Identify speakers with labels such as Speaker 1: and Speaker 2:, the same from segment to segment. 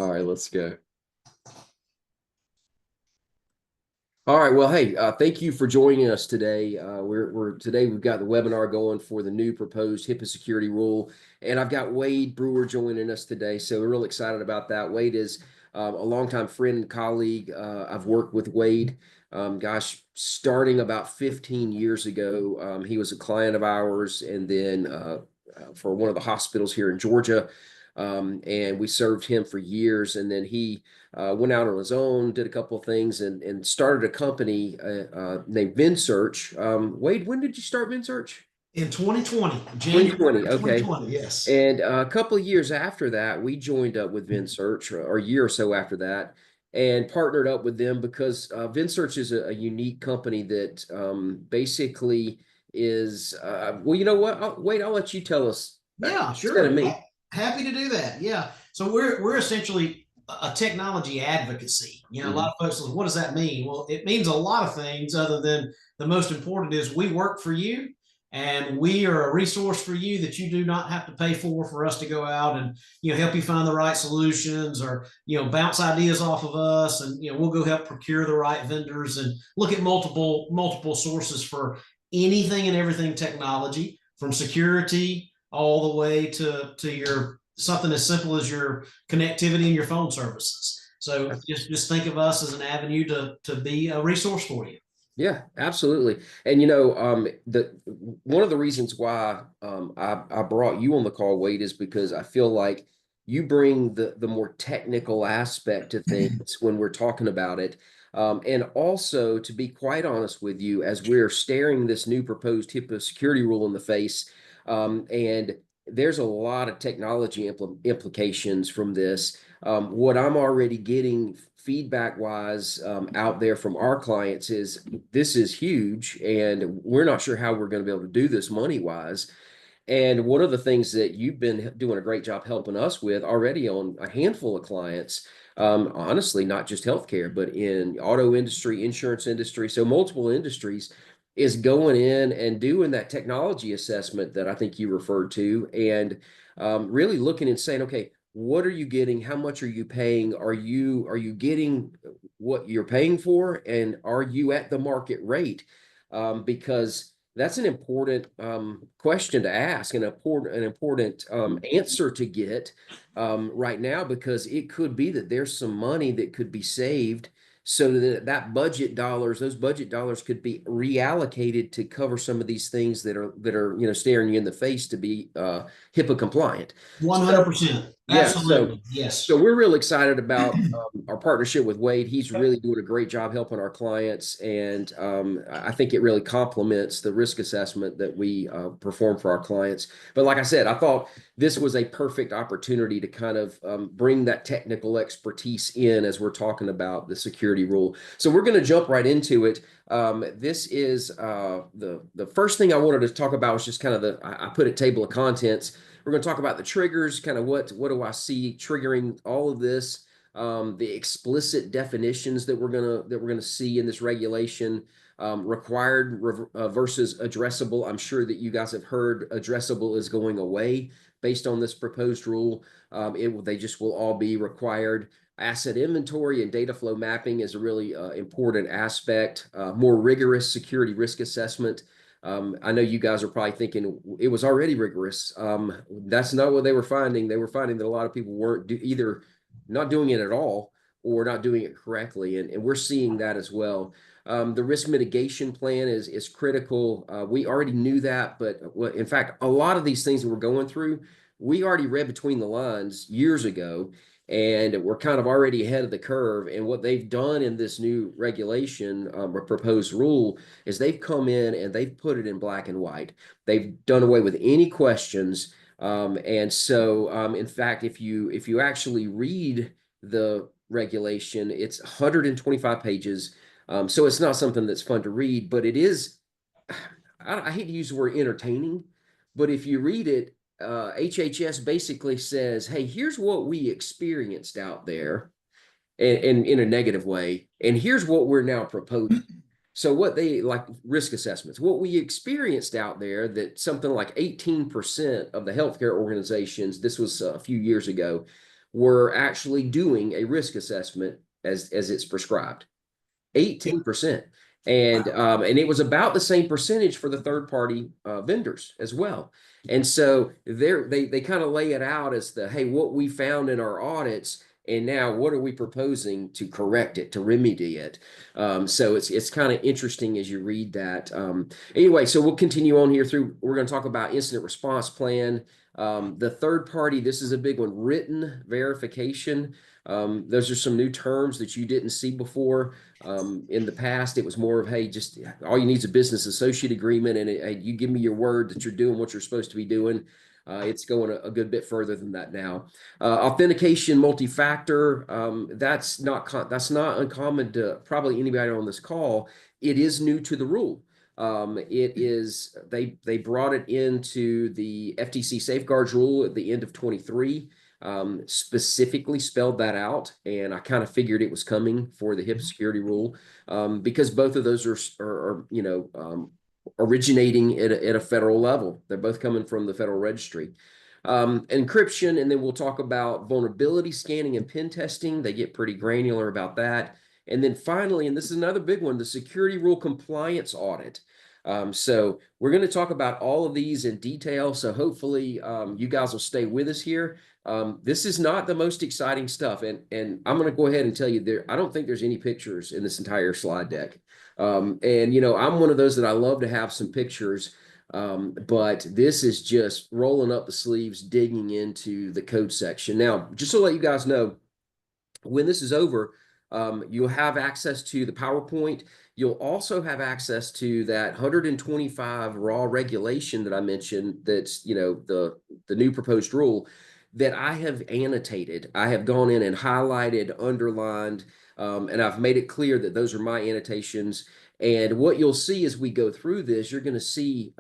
Speaker 1: All right, let's go. All right. Well, hey, thank you for joining us today. Today we've got the webinar going for the new proposed HIPAA security rule, and I've got Wade Brewer joining us today. So we're real excited about that. Wade is a longtime friend and colleague. I've worked with Wade, starting about 15 years ago. He was a client of ours, and then for one of the hospitals here in Georgia. And we served him for years, and then he went out on his own, did a couple of things, and started a company named VinSearch. Wade, when did you start VinSearch?
Speaker 2: In 2020,
Speaker 1: 2020.
Speaker 2: January
Speaker 1: Okay.
Speaker 2: 2020, yes.
Speaker 1: And a couple of years after that, we joined up with VinSearch, or a year or so after that, and partnered up with them because VinSearch is a unique company that basically is, well, you know what? Wade, I'll let you tell us
Speaker 2: Yeah,
Speaker 1: instead of
Speaker 2: sure.
Speaker 1: me.
Speaker 2: Happy to do that. Yeah. So we're essentially a technology advocacy. A lot
Speaker 1: Mhm.
Speaker 2: of folks say, what does that mean? Well, it means a lot of things other than the most important is we work for you and we are a resource for you that you do not have to pay for us to go out and help you find the right solutions or bounce ideas off of us, and we'll go help procure the right vendors and look at multiple sources for anything and everything technology, from security all the way to your something as simple as your connectivity and your phone services. So just think of us as an avenue to be a resource for you.
Speaker 1: Yeah, absolutely. And the one of the reasons why I brought you on the call, Wade, is because I feel like you bring the more technical aspect to things when we're talking about it. And also, to be quite honest with you, as we're staring this new proposed HIPAA security rule in the face, and there's a lot of technology implications from this. What I'm already getting feedback wise out there from our clients is this is huge, and we're not sure how we're going to be able to do this money wise. And one of the things that you've been doing a great job helping us with already on a handful of clients, honestly, not just healthcare, but in auto industry, insurance industry, so multiple industries, is going in and doing that technology assessment that I think you referred to, and really looking and saying, okay, what are you getting? How much are you paying? Are you getting what you're paying for? And are you at the market rate? Because that's an important question to ask, and an important answer to get right now, because it could be that there's some money that could be saved so that those budget dollars could be reallocated to cover some of these things that are staring you in the face to be HIPAA compliant. So
Speaker 2: 100%.
Speaker 1: yeah, so
Speaker 2: Absolutely. Yes.
Speaker 1: so we're real excited about our partnership with Wade. He's really doing a great job helping our clients, and I think it really complements the risk assessment that we perform for our clients. But like I said, I thought this was a perfect opportunity to kind of bring that technical expertise in as we're talking about the security rule. So we're going to jump right into it. This is the first thing I wanted to talk about was just kind of I put a table of contents. We're going to talk about the triggers, kind of what do I see triggering all of this, the explicit definitions that we're gonna see in this regulation, required versus addressable. I'm sure that you guys have heard addressable is going away based on this proposed rule. They just will all be required. Asset inventory and data flow mapping is a really important aspect. More rigorous security risk assessment. I know you guys are probably thinking it was already rigorous. That's not what they were finding. They were finding that a lot of people weren't either not doing it at all or not doing it correctly, and we're seeing that as well. The risk mitigation plan is critical. We already knew that, but in fact, a lot of these things that we're going through, we already read between the lines years ago, and we're kind of already ahead of the curve. And what they've done in this new regulation or proposed rule is they've come in and they've put it in black and white. They've done away with any questions. And so, in fact, if you actually read the regulation, it's 125 pages. So it's not something that's fun to read, but it is. I hate to use the word entertaining, but if you read it, HHS basically says, "Hey, here's what we experienced out there." And in a negative way. And here's what we're now proposing. So what they like risk assessments, what we experienced out there, that something like 18% of the healthcare organizations, this was a few years ago, were actually doing a risk assessment as it's prescribed. 18%. And it was about the same percentage for the third party vendors as well. And so they kind of lay it out as the, hey, what we found in our audits, and now what are we proposing to correct it, to remedy it. So it's kind of interesting as you read that. Anyway, so we'll continue on here through. We're going to talk about incident response plan. The third party, this is a big one, written verification. Those are some new terms that you didn't see before. In the past, it was more of, hey, just all you need is a business associate agreement, and hey, you give me your word that you're doing what you're supposed to be doing. It's going a good bit further than that now. Authentication multi-factor, that's not uncommon to probably anybody on this call. It is new to the rule. They brought it into the FTC safeguards rule at the end of 23. Specifically spelled that out, and I kind of figured it was coming for the HIPAA security rule, because both of those are originating at a federal level. They're both coming from the Federal Registry. Encryption, and then we'll talk about vulnerability scanning and pen testing. They get pretty granular about that. And then finally, and this is another big one, the security rule compliance audit. So we're going to talk about all of these in detail. So hopefully you guys will stay with us here. This is not the most exciting stuff. And I'm going to go ahead and tell you I don't think there's any pictures in this entire slide deck. And, I'm one of those that I love to have some pictures. But this is just rolling up the sleeves, digging into the code section. Now, just to let you guys know, when this is over, you'll have access to the PowerPoint. You'll also have access to that 125 raw regulation that I mentioned. That's, the new proposed rule that I have annotated. I have gone in and highlighted, underlined, and I've made it clear that those are my annotations. And what you'll see as we go through this, you're going to see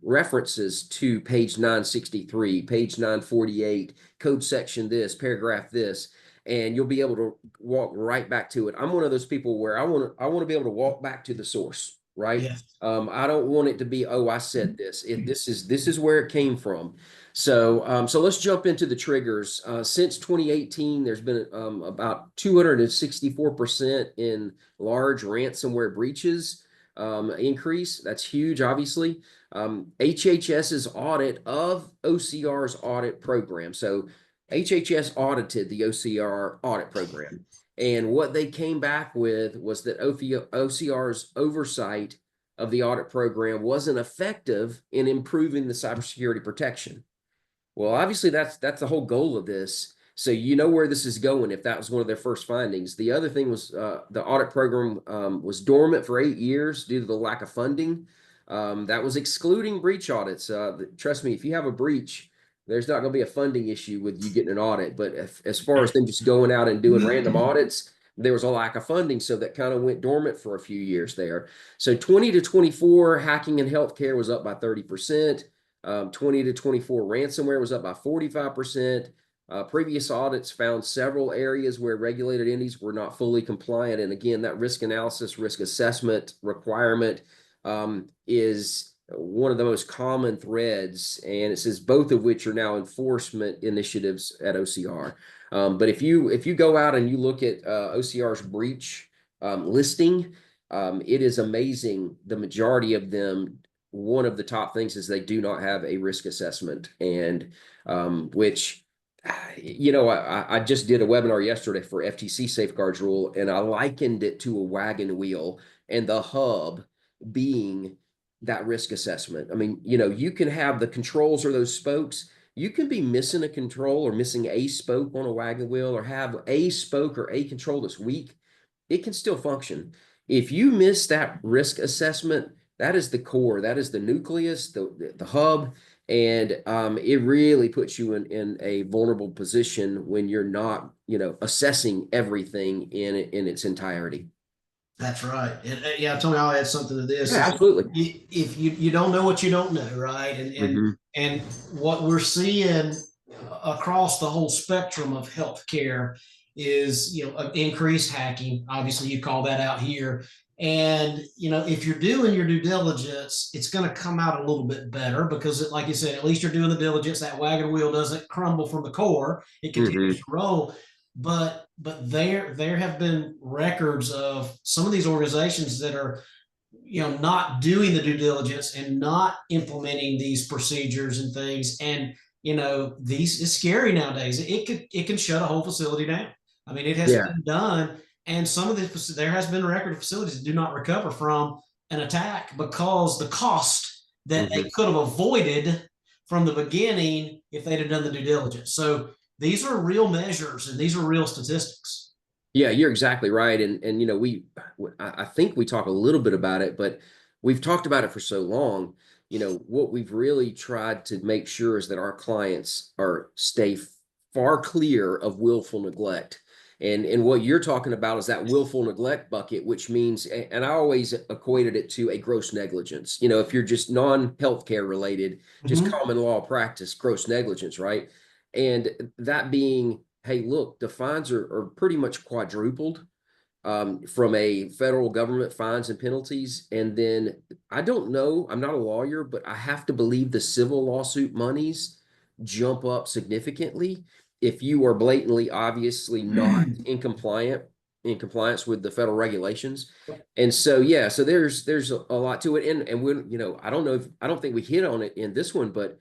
Speaker 1: references to page 963, page 948, code section this, paragraph this, and you'll be able to walk right back to it. I'm one of those people where I want to be able to walk back to the source, right?
Speaker 2: Yes.
Speaker 1: I don't want it to be, oh, I said this. This is where it came from. So let's jump into the triggers. Since 2018, there's been about 264% in large ransomware breaches increase. That's huge, obviously. HHS's audit of OCR's audit program. So HHS audited the OCR audit program. And what they came back with was that OCR's oversight of the audit program wasn't effective in improving the cybersecurity protection. Well, obviously, that's the whole goal of this. So you know where this is going if that was one of their first findings. The other thing was the audit program was dormant for 8 years due to the lack of funding. That was excluding breach audits. Trust me, if you have a breach, there's not going to be a funding issue with you getting an audit. But as far as them just going out and doing random audits, there was a lack of funding. So that kind of went dormant for a few years there. So 20 to 24, hacking in healthcare was up by 30%. 20 to 24, ransomware was up by 45%. Previous audits found several areas where regulated entities were not fully compliant. And again, that risk analysis, risk assessment requirement is one of the most common threads. And it says both of which are now enforcement initiatives at OCR. But if you go out and you look at OCR's breach listing, it is amazing. The majority of them, one of the top things is they do not have a risk assessment, and which, I just did a webinar yesterday for FTC safeguards rule, and I likened it to a wagon wheel, and the hub being that risk assessment. I mean, you can have the controls or those spokes. You can be missing a control or missing a spoke on a wagon wheel, or have a spoke or a control that's weak. It can still function. If you miss that risk assessment, that is the core, that is the nucleus, the hub, and it really puts you in a vulnerable position when you're not, assessing everything in its entirety.
Speaker 2: That's right. And yeah, Tony, I'll add something to this.
Speaker 1: Yeah, absolutely.
Speaker 2: If you don't know what you don't know, right? And what we're seeing across the whole spectrum of healthcare is, increased hacking. Obviously, you call that out here. And, if you're doing your due diligence, it's going to come out a little bit better because, like you said, at least you're doing the diligence. That wagon wheel doesn't crumble from the core; it continues
Speaker 1: Hmm.
Speaker 2: to roll. But there have been records of some of these organizations that are, not doing the due diligence and not implementing these procedures and things. And, these it's scary nowadays. It can shut a whole facility down. I mean, it has
Speaker 1: Yeah.
Speaker 2: been done, and some of this there has been a record of facilities that do not recover from an attack because the cost that they
Speaker 1: Hmm.
Speaker 2: could have avoided from the beginning if they'd have done the due diligence. So these are real measures and these are real statistics.
Speaker 1: Yeah, you're exactly right. And I think we talk a little bit about it, but we've talked about it for so long. What we've really tried to make sure is that our clients are stay far clear of willful neglect. And what you're talking about is that willful neglect bucket, which means, and I always equated it to a gross negligence. If you're just non-healthcare related, just
Speaker 2: Mm-hmm.
Speaker 1: common law practice, gross negligence, right? And that being, hey, look, the fines are pretty much quadrupled from a federal government, fines and penalties. And then I don't know, I'm not a lawyer, but I have to believe the civil lawsuit monies jump up significantly if you are blatantly, obviously not in compliance with the federal regulations. And so, yeah, so there's a lot to it. And when, I don't think we hit on it in this one, but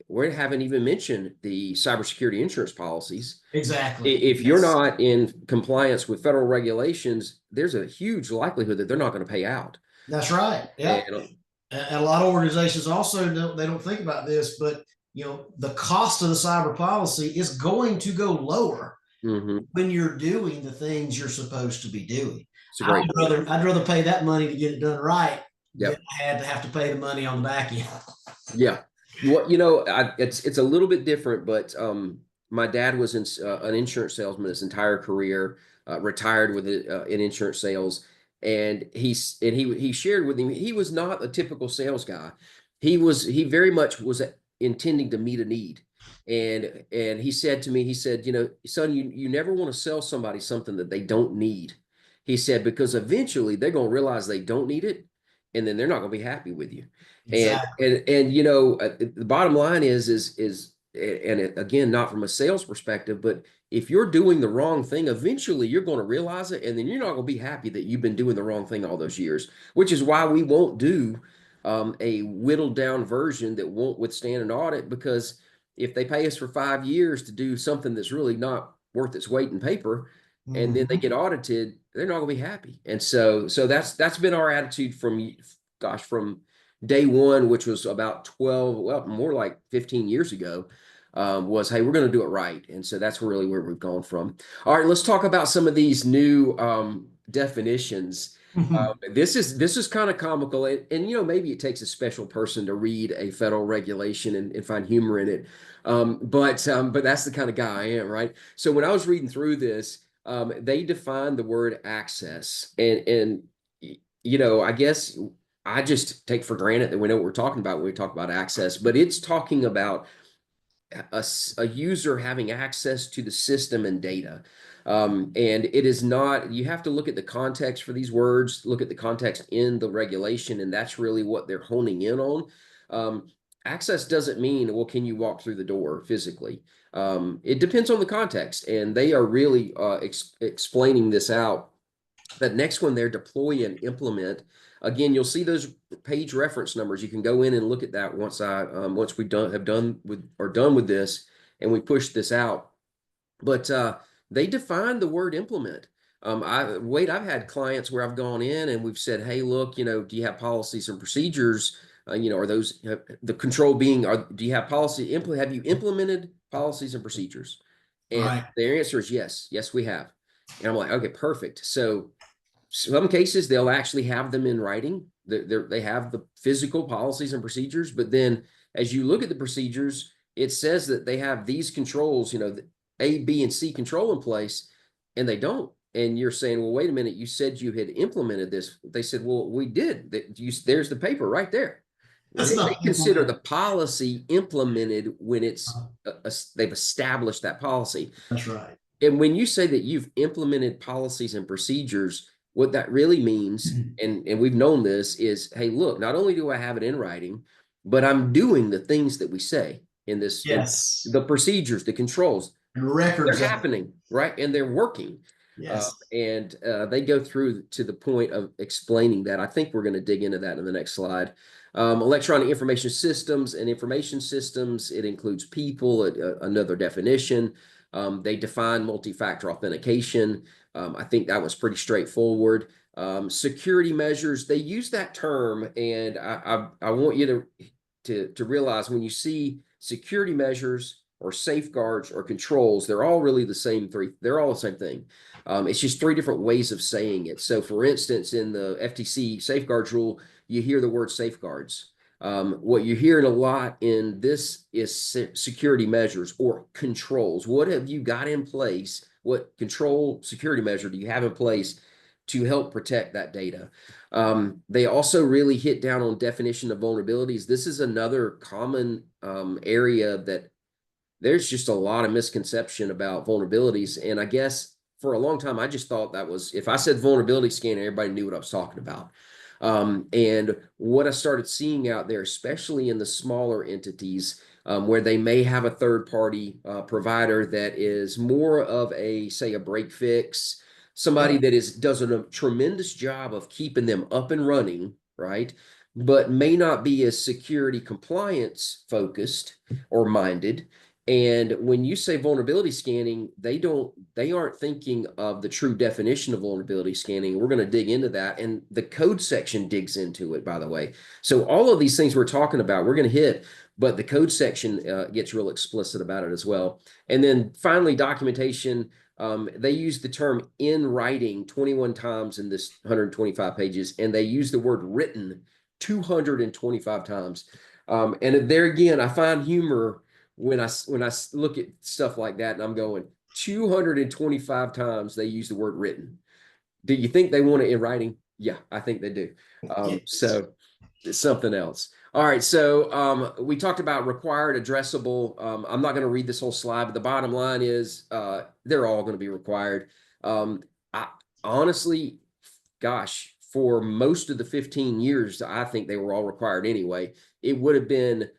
Speaker 1: we haven't even mentioned the cybersecurity insurance policies.
Speaker 2: Exactly.
Speaker 1: If you're
Speaker 2: Yes.
Speaker 1: not in compliance with federal regulations, there's a huge likelihood that they're not going to pay out.
Speaker 2: That's right. Yeah.
Speaker 1: And
Speaker 2: And a lot of organizations also don't think about this, but the cost of the cyber policy is going to go lower
Speaker 1: mhm,
Speaker 2: when you're doing the things you're supposed to be doing.
Speaker 1: it's a great point.
Speaker 2: I'd rather pay that money to get it done right than
Speaker 1: Yep.
Speaker 2: I had to have to pay the money on the back end.
Speaker 1: Yeah. It's a little bit different, but my dad was an insurance salesman his entire career, retired with it in insurance sales, and he shared with me he was not a typical sales guy. He very much was intending to meet a need, and he said to me, he said, son, you never want to sell somebody something that they don't need. He said because eventually they're going to realize they don't need it, and then they're not going to be happy with you. And
Speaker 2: Exactly.
Speaker 1: and the bottom line is and again, not from a sales perspective, but if you're doing the wrong thing, eventually you're going to realize it, and then you're not going to be happy that you've been doing the wrong thing all those years. Which is why we won't do a whittled down version that won't withstand an audit, because if they pay us for 5 years to do something that's really not worth its weight in paper, and then they
Speaker 2: Mm-hmm.
Speaker 1: get audited, they're not going to be happy. And so that's been our attitude from day one, which was about 12, well, more like 15 years ago, was, hey, we're going to do it right. And so that's really where we've gone from. All right, let's talk about some of these new definitions. This is kind of comical, and maybe it takes a special person to read a federal regulation and find humor in it. But that's the kind of guy I am, right? So when I was reading through this, they defined the word access, and I guess I just take for granted that we know what we're talking about when we talk about access, but it's talking about a user having access to the system and data. And it is not, you have to look at the context for these words, look at the context in the regulation, and that's really what they're honing in on. Um, Access doesn't mean, well, can you walk through the door physically? It depends on the context, and they are really explaining this out. That next one there, deploy and implement. Again, you'll see those page reference numbers. You can go in and look at that once we done with this, and we push this out. But they define the word implement. I've had clients where I've gone in and we've said, hey, look, do you have policies and procedures? Are those the control being? Do you have policy? Have you implemented policies and procedures? And
Speaker 2: Right.
Speaker 1: their answer is yes, yes, we have. And I'm like, okay, perfect. So some cases they'll actually have them in writing. They have the physical policies and procedures, but then as you look at the procedures, it says that they have these controls, the A, B, and C control in place, and they don't. And you're saying, well, wait a minute, you said you had implemented this. They said, well, we did. There's the paper right there.
Speaker 2: That's
Speaker 1: They
Speaker 2: not
Speaker 1: consider the
Speaker 2: implemented.
Speaker 1: policy implemented when they've established that policy.
Speaker 2: That's right.
Speaker 1: And when you say that you've implemented policies and procedures, What that really means, and we've known this, is, hey, look, not only do I have it in writing, but I'm doing the things that we say in this, in
Speaker 2: Yes.
Speaker 1: the procedures, the controls,
Speaker 2: And
Speaker 1: they're
Speaker 2: records of it.
Speaker 1: happening, right? And they're working.
Speaker 2: Yes.
Speaker 1: And they go through to the point of explaining that. I think we're going to dig into that in the next slide. Electronic information systems and information systems, it includes people, another definition. They define multi-factor authentication. I think that was pretty straightforward. Security measures, they use that term, and I want you to realize when you see security measures or safeguards or controls, they're all really the same three. They're all the same thing. It's just three different ways of saying it. So, for instance, in the FTC safeguards rule, you hear the word safeguards. What you're hearing a lot in this is security measures or controls. What have you got in place? What control security measure do you have in place to help protect that data? They also really hit down on definition of vulnerabilities. This is another common area that there's just a lot of misconception about vulnerabilities. And I guess for a long time, I just thought that was, if I said vulnerability scanning, everybody knew what I was talking about. And what I started seeing out there, especially in the smaller entities, where they may have a third party provider that is more of a, say, a break fix, somebody
Speaker 2: Yep.
Speaker 1: that does a tremendous job of keeping them up and running, right? But may not be as security compliance focused or minded. And when you say vulnerability scanning, they aren't thinking of the true definition of vulnerability scanning. We're going to dig into that. And the code section digs into it, by the way. So all of these things we're talking about, we're going to hit, but the code section gets real explicit about it as well. And then finally, documentation. They use the term in writing 21 times in this 125 pages, and they use the word written 225 times. And there again, I find humor when I look at stuff like that, and I'm going 225 times they use the word written. Do you think they want it in writing? Yeah, I think they do.
Speaker 2: Yes.
Speaker 1: So it's something else. All right, so we talked about required addressable. I'm not going to read this whole slide, but the bottom line is they're all going to be required. I honestly, gosh, for most of the 15 years, I think they were all required anyway. It would have been,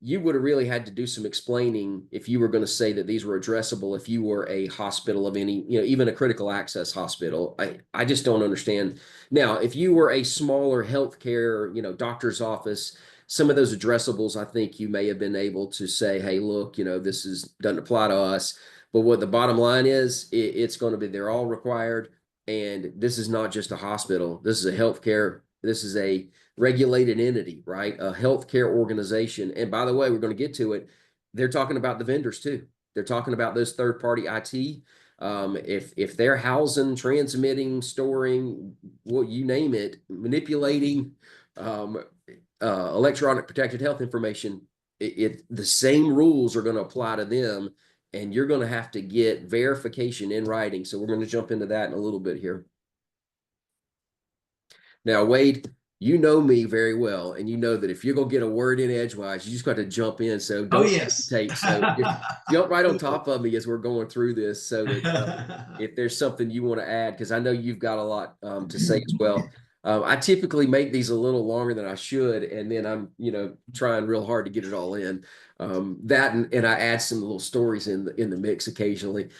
Speaker 1: you would have really had to do some explaining if you were going to say that these were addressable, if you were a hospital of any, even a critical access hospital. I just don't understand. Now, if you were a smaller healthcare, doctor's office, some of those addressables, I think you may have been able to say, hey, look, this doesn't apply to us. But what the bottom line is, it's going to be, they're all required. And this is not just a hospital. This is a healthcare. This is a regulated entity, right? A healthcare organization. And by the way, we're going to get to it. They're talking about the vendors too. They're talking about those third-party IT. If they're housing, transmitting, storing, well, you name it, manipulating electronic protected health information, the same rules are going to apply to them, and you're going to have to get verification in writing. So we're going to jump into that in a little bit here. Now, Wade, you know me very well, and you know that if you're going to get a word in edgewise, you just got to jump in. So
Speaker 2: Oh,
Speaker 1: don't
Speaker 2: yes.
Speaker 1: hesitate. So just jump right on top of me as we're going through this, so that if there's something you want to add, because I know you've got a lot to say as well. I typically make these a little longer than I should, and then I'm, trying real hard to get it all in. That and I add some little stories in the mix occasionally.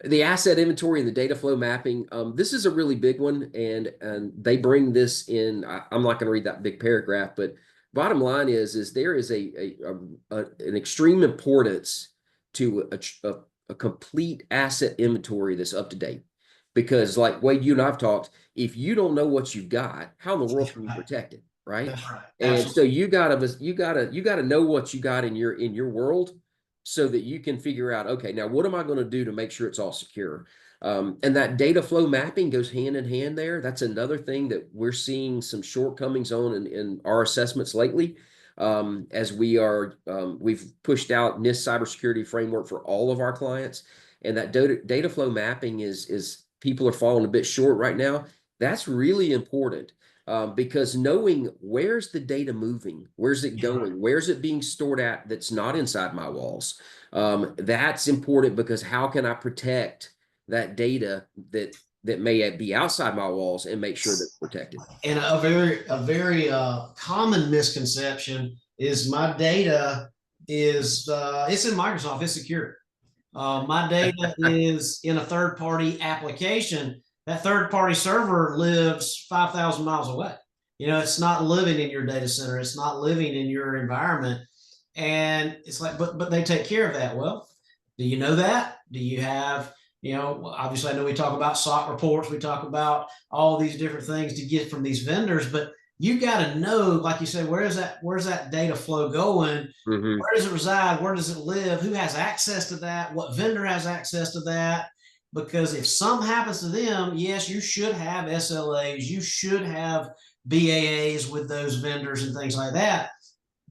Speaker 1: The asset inventory and the data flow mapping. This is a really big one, and they bring this in. I'm not going to read that big paragraph, but bottom line is there is an extreme importance to a complete asset inventory that's up to date. Because like Wade, you and I've talked, if you don't know what you've got, how in the world can you protect it, right?
Speaker 2: That's right.
Speaker 1: And so
Speaker 2: Absolutely.
Speaker 1: you gotta know what you got in your world, so that you can figure out, okay, now what am I going to do to make sure it's all secure? And that data flow mapping goes hand in hand there. That's another thing that we're seeing some shortcomings on in our assessments lately. As we've pushed out NIST cybersecurity framework for all of our clients, and that data flow mapping is people are falling a bit short right now. That's really important. Because knowing where's the data moving, where's it going, where's it being stored at that's not inside my walls, that's important, because how can I protect that data that that may be outside my walls and make sure that it's protected.
Speaker 2: And a very common misconception is my data is it's in Microsoft, it's secure. My data is in a third party application. That third party server lives 5,000 miles away. It's not living in your data center. It's not living in your environment. And it's like, but they take care of that. Well, do you know that? Do you have, obviously I know we talk about SOC reports, we talk about all these different things to get from these vendors, but you got to know, like you said, where's that data flow going?
Speaker 1: Mm-hmm.
Speaker 2: Where does it reside? Where does it live? Who has access to that? What vendor has access to that? Because if something happens to them, yes, you should have SLAs, you should have BAAs with those vendors and things like that.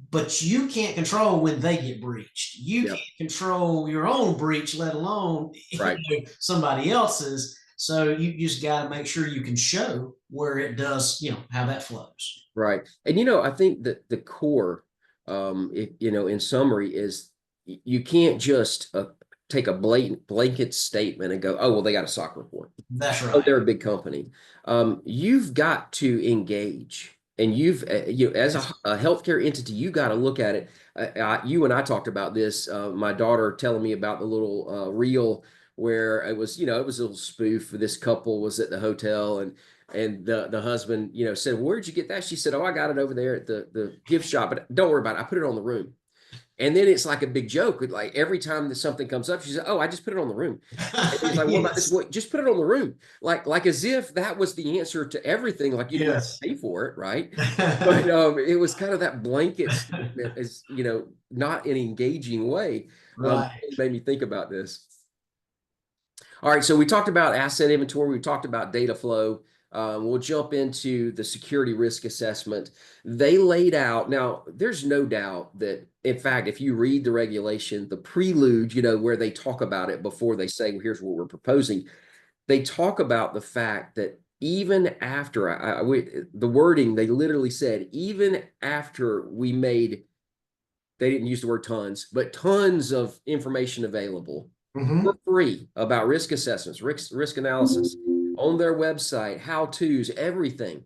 Speaker 2: But you can't control when they get breached. You
Speaker 1: Yep.
Speaker 2: can't control your own breach, let alone
Speaker 1: Right.
Speaker 2: somebody else's. So you just got to make sure you can show where it does, how that flows.
Speaker 1: Right. And I think that the core, in summary, is you can't just take a blatant blanket statement and go, oh, well, they got a SOC report.
Speaker 2: That's
Speaker 1: Oh,
Speaker 2: right.
Speaker 1: they're a big company. You've got to engage, and as a healthcare entity, you got to look at it. You and I talked about this. My daughter telling me about the little reel where it was, it was a little spoof. This couple was at the hotel, and the husband, said, "Where'd you get that?" She said, "Oh, I got it over there at the gift shop, but don't worry about it. I put it on the room." And then it's like a big joke. Like every time that something comes up, she said, "Oh, I just put it on the room." And he's like, "What about this?
Speaker 2: Yes.
Speaker 1: What? Just put it on the room." Like as if that was the answer to everything. Like you didn't have to
Speaker 2: Yes.
Speaker 1: pay for it, right? But it was kind of that blanket statement, as not an engaging way.
Speaker 2: Right.
Speaker 1: It made me think about this. All right, so we talked about asset inventory. We talked about data flow. We'll jump into the security risk assessment. They laid out, now there's no doubt that, in fact, if you read the regulation, the prelude, where they talk about it before they say, well, here's what we're proposing, they talk about the fact that even after the wording, they literally said, even after we made, they didn't use the word tons, but tons of information available for free about risk assessments, risk analysis on their website, how-tos, everything.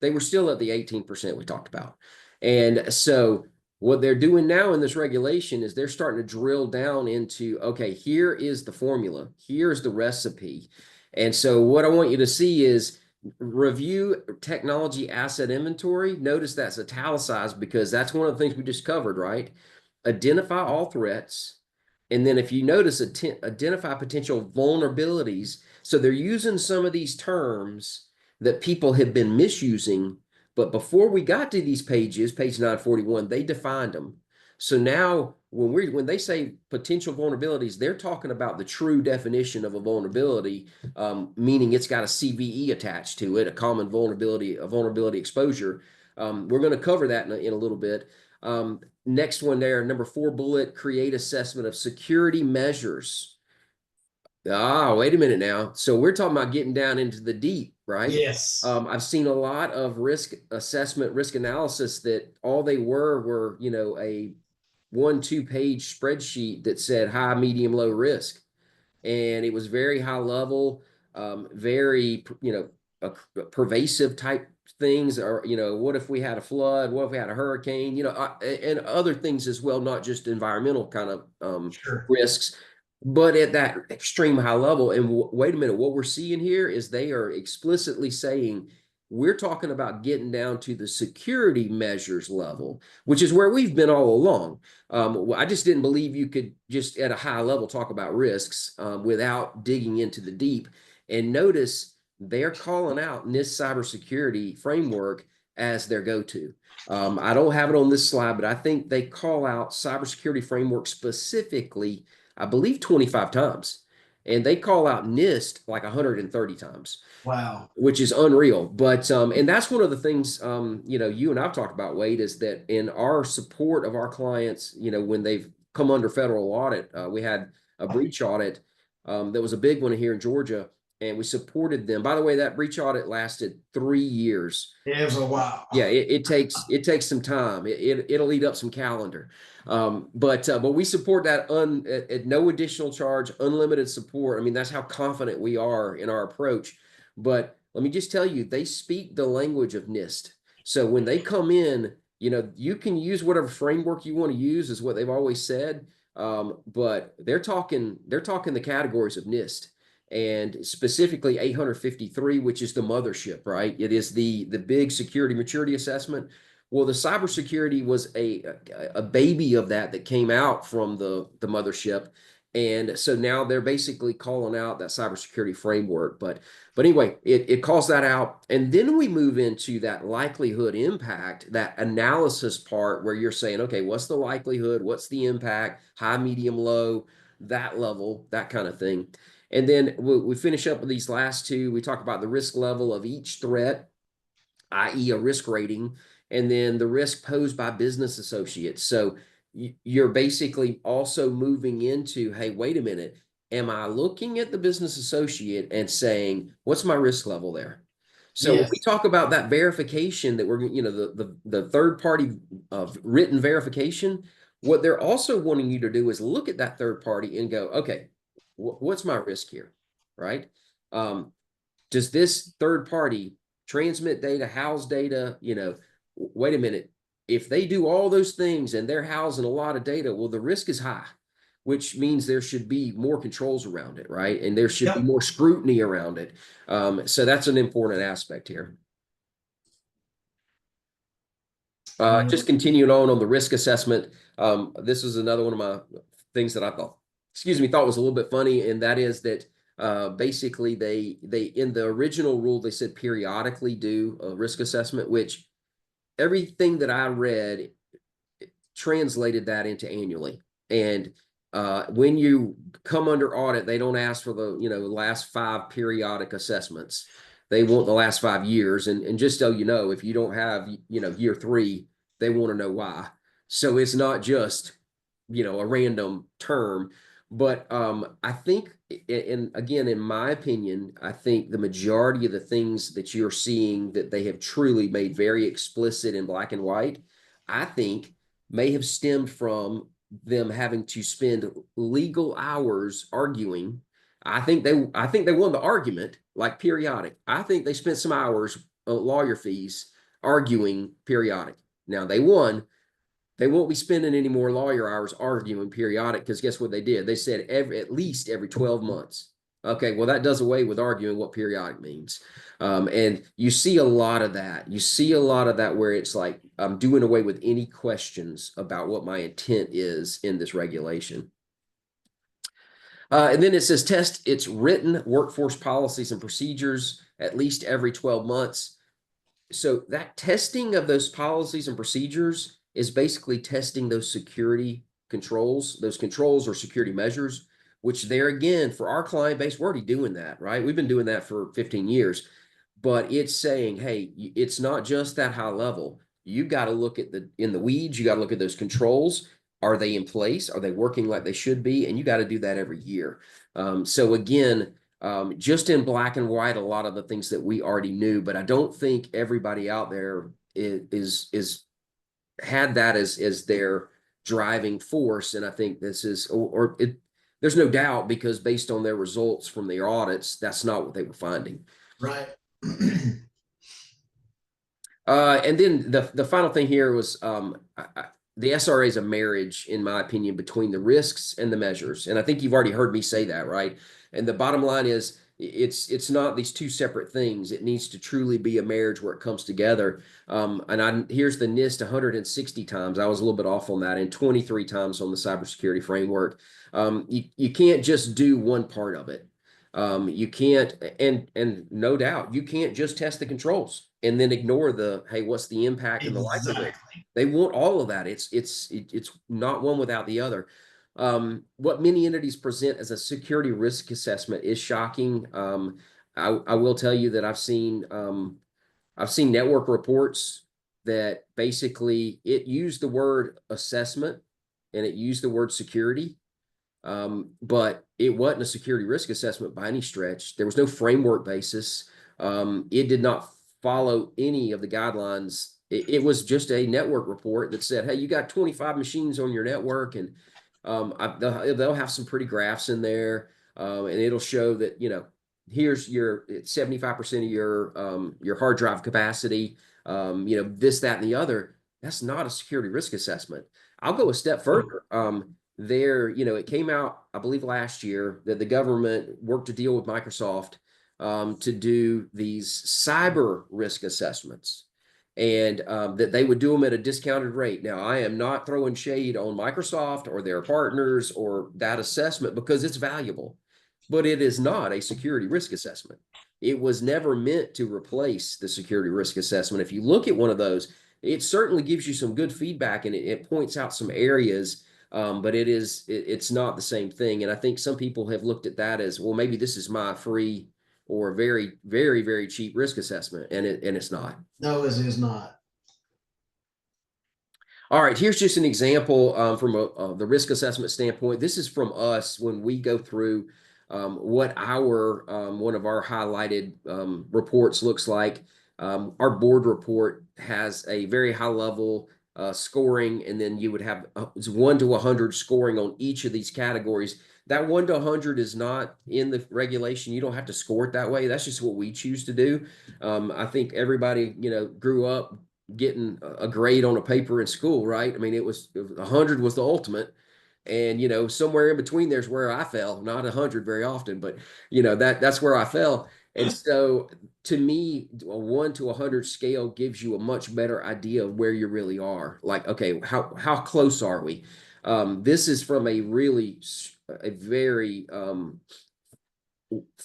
Speaker 1: They were still at the 18% we talked about. And so what they're doing now in this regulation is they're starting to drill down into, okay, here is the formula, here's the recipe. And so what I want you to see is review technology asset inventory. Notice that's italicized because that's one of the things we just covered, right? Identify all threats. And then if you notice, identify potential vulnerabilities. So they're using some of these terms that people have been misusing. But before we got to these pages, page 941, they defined them. So now when they say potential vulnerabilities, they're talking about the true definition of a vulnerability, meaning it's got a CVE attached to it, a common vulnerability, a vulnerability exposure. We're going to cover that in a little bit. Next one there, number 4 bullet, create assessment of security measures. Ah, wait a minute now. So we're talking about getting down into the deep, right?
Speaker 2: Yes.
Speaker 1: I've seen a lot of risk assessment, risk analysis that all they were, a 1-2 page spreadsheet that said high, medium, low risk. And it was very high level, very, pervasive type things. Or, what if we had a flood? What if we had a hurricane? And other things as well, not just environmental kind of
Speaker 2: Sure.
Speaker 1: risks, but at that extreme high level. And wait a minute, what we're seeing here is they are explicitly saying we're talking about getting down to the security measures level, which is where we've been all along. I just didn't believe you could just at a high level talk about risks without digging into the deep. And notice they're calling out NIST cybersecurity framework as their go-to. I don't have it on this slide, but I think they call out cybersecurity framework specifically, I believe 25 times. And they call out NIST like 130 times.
Speaker 2: Wow.
Speaker 1: Which is unreal. But and that's one of the things you and I've talked about, Wade, is that in our support of our clients, when they've come under federal audit, we had a breach audit that was a big one here in Georgia, and we supported them. By the way, that breach audit lasted 3 years.
Speaker 2: It was a while.
Speaker 1: Yeah, it takes some time. It'll eat up some calendar, but we support that at no additional charge, unlimited support. I mean, that's how confident we are in our approach. But let me just tell you, they speak the language of NIST. So when they come in, you can use whatever framework you want to use, is what they've always said. But they're talking the categories of NIST, and specifically 853, which is the mothership, right? It is the big security maturity assessment. Well, the cybersecurity was a baby of that came out from the mothership. And so now they're basically calling out that cybersecurity framework. But anyway, it calls that out. And then we move into that likelihood impact, that analysis part where you're saying, okay, what's the likelihood? What's the impact? High, medium, low, that level, that kind of thing. And then we finish up with these last two. We talk about the risk level of each threat, i.e., a risk rating, and then the risk posed by business associates. So you're basically also moving into, hey, wait a minute. Am I looking at the business associate and saying, what's my risk level there? So when we
Speaker 2: Yes.
Speaker 1: talk about that verification that we're, the third party of written verification, what they're also wanting you to do is look at that third party and go, okay, what's my risk here, right? Um, does this third party transmit data, house data? Wait a minute. If they do all those things and they're housing a lot of data, well, the risk is high, which means there should be more controls around it, right? And there should be
Speaker 2: Yep.
Speaker 1: more scrutiny around it. So that's an important aspect here. Just continuing on the risk assessment. This is another one of my things that I thought was a little bit funny, and that is that basically they in the original rule they said periodically do a risk assessment, which everything that I read translated that into annually. And when you come under audit, they don't ask for the last 5 periodic assessments. They want the last 5 years. And just so you know, if you don't have year 3, they want to know why. So it's not just a random term. But I think, and again, in my opinion, I think the majority of the things that you're seeing that they have truly made very explicit in black and white, I think may have stemmed from them having to spend legal hours arguing. I think they won the argument, like periodic. I think they spent some hours, lawyer fees, arguing periodic. Now they won. They won't be spending any more lawyer hours arguing periodic, because guess what they did? They said at least every 12 months. Okay, well, that does away with arguing what periodic means. And you see a lot of that. You see a lot of that where it's like, I'm doing away with any questions about what my intent is in this regulation. And then it says test its written workforce policies and procedures at least every 12 months. So that testing of those policies and procedures is basically testing those security controls. Those controls or security measures, which there again, for our client base, we're already doing that, right? We've been doing that for 15 years. But it's saying, hey, it's not just that high level. You got to look at in the weeds, you got to look at those controls. Are they in place? Are they working like they should be? And you got to do that every year. So again, just in black and white, a lot of the things that we already knew, but I don't think everybody out there is had that as their driving force. And I think this is, or it, there's no doubt, because based on their results from their audits, that's not what they were finding.
Speaker 2: Right.
Speaker 1: And then the final thing here was the SRA is a marriage, in my opinion, between the risks and the measures. And I think you've already heard me say that, right? And the bottom line is it's not these two separate things. It needs to truly be a marriage where it comes together. And here's the NIST 160 times. I was a little bit off on that, and 23 times on the cybersecurity framework. You can't just do one part of it. You can't, and no doubt, you can't just test the controls and then ignore hey, what's the impact and the likelihood?
Speaker 2: Exactly.
Speaker 1: They want all of that. It's not one without the other. What many entities present as a security risk assessment is shocking. I will tell you that I've seen network reports that basically it used the word assessment and it used the word security. But it wasn't a security risk assessment by any stretch. There was no framework basis. It did not follow any of the guidelines. It was just a network report that said, hey, you got 25 machines on your network, and they'll have some pretty graphs in there, and it'll show that, here's your 75% of your hard drive capacity, this, that, and the other. That's not a security risk assessment. I'll go a step further. It came out, I believe, last year that the government worked a deal with Microsoft to do these cyber risk assessments, and that they would do them at a discounted rate. Now, I am not throwing shade on Microsoft or their partners or that assessment, because it's valuable, but it is not a security risk assessment. It was never meant to replace the security risk assessment. If you look at one of those, it certainly gives you some good feedback, and it points out some areas, but it's not the same thing. And I think some people have looked at that as, well, maybe this is my free or very, very, very cheap risk assessment, and it's not.
Speaker 2: No, it is not.
Speaker 1: All right, here's just an example from the risk assessment standpoint. This is from us when we go through what one of our highlighted reports looks like. Our board report has a very high level scoring, and then you would have 1 to 100 scoring on each of these categories. That 1 to 100 is not in the regulation. You don't have to score it that way. That's just what we choose to do. I think everybody, grew up getting a grade on a paper in school, right? I mean, it was 100 was the ultimate. And, somewhere in between there's where I fell, not 100 very often, but, that's where I fell. And so to me, a 1 to 100 scale gives you a much better idea of where you really are. Like, okay, how close are we? This is from a very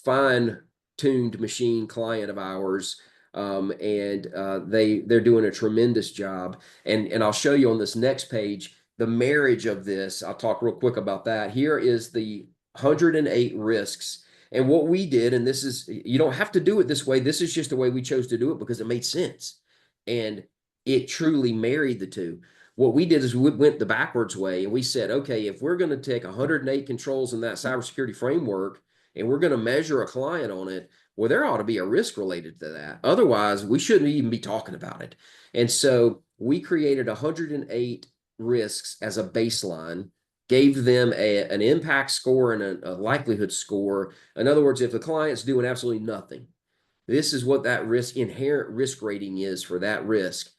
Speaker 1: fine-tuned machine client of ours, and they're doing a tremendous job. And I'll show you on this next page the marriage of this. I'll talk real quick about that. Here is the 108 risks. And what we did, and this is, you don't have to do it this way. This is just the way we chose to do it because it made sense. And it truly married the two. What we did is we went the backwards way, and we said, okay, if we're going to take 108 controls in that cybersecurity framework and we're going to measure a client on it, well, there ought to be a risk related to that. Otherwise, we shouldn't even be talking about it. And so we created 108 risks as a baseline, gave them an impact score and a likelihood score. In other words, if the client's doing absolutely nothing, this is what that inherent risk rating is for that risk.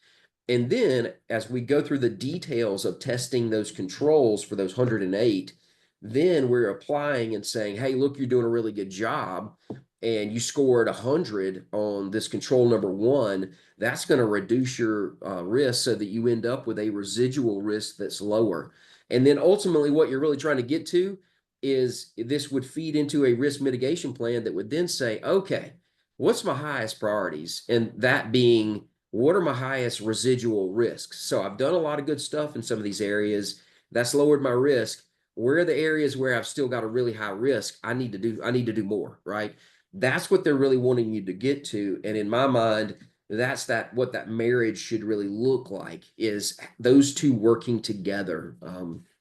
Speaker 1: And then as we go through the details of testing those controls for those 108, then we're applying and saying, hey, look, you're doing a really good job, and you scored 100 on this control number 1. That's going to reduce your risk so that you end up with a residual risk that's lower. And then ultimately what you're really trying to get to is this would feed into a risk mitigation plan that would then say, okay, what's my highest priorities? And that being, what are my highest residual risks? So I've done a lot of good stuff in some of these areas. That's lowered my risk. Where are the areas where I've still got a really high risk? I need to do more, right? That's what they're really wanting you to get to. And in my mind, that's what that marriage should really look like, is those two working together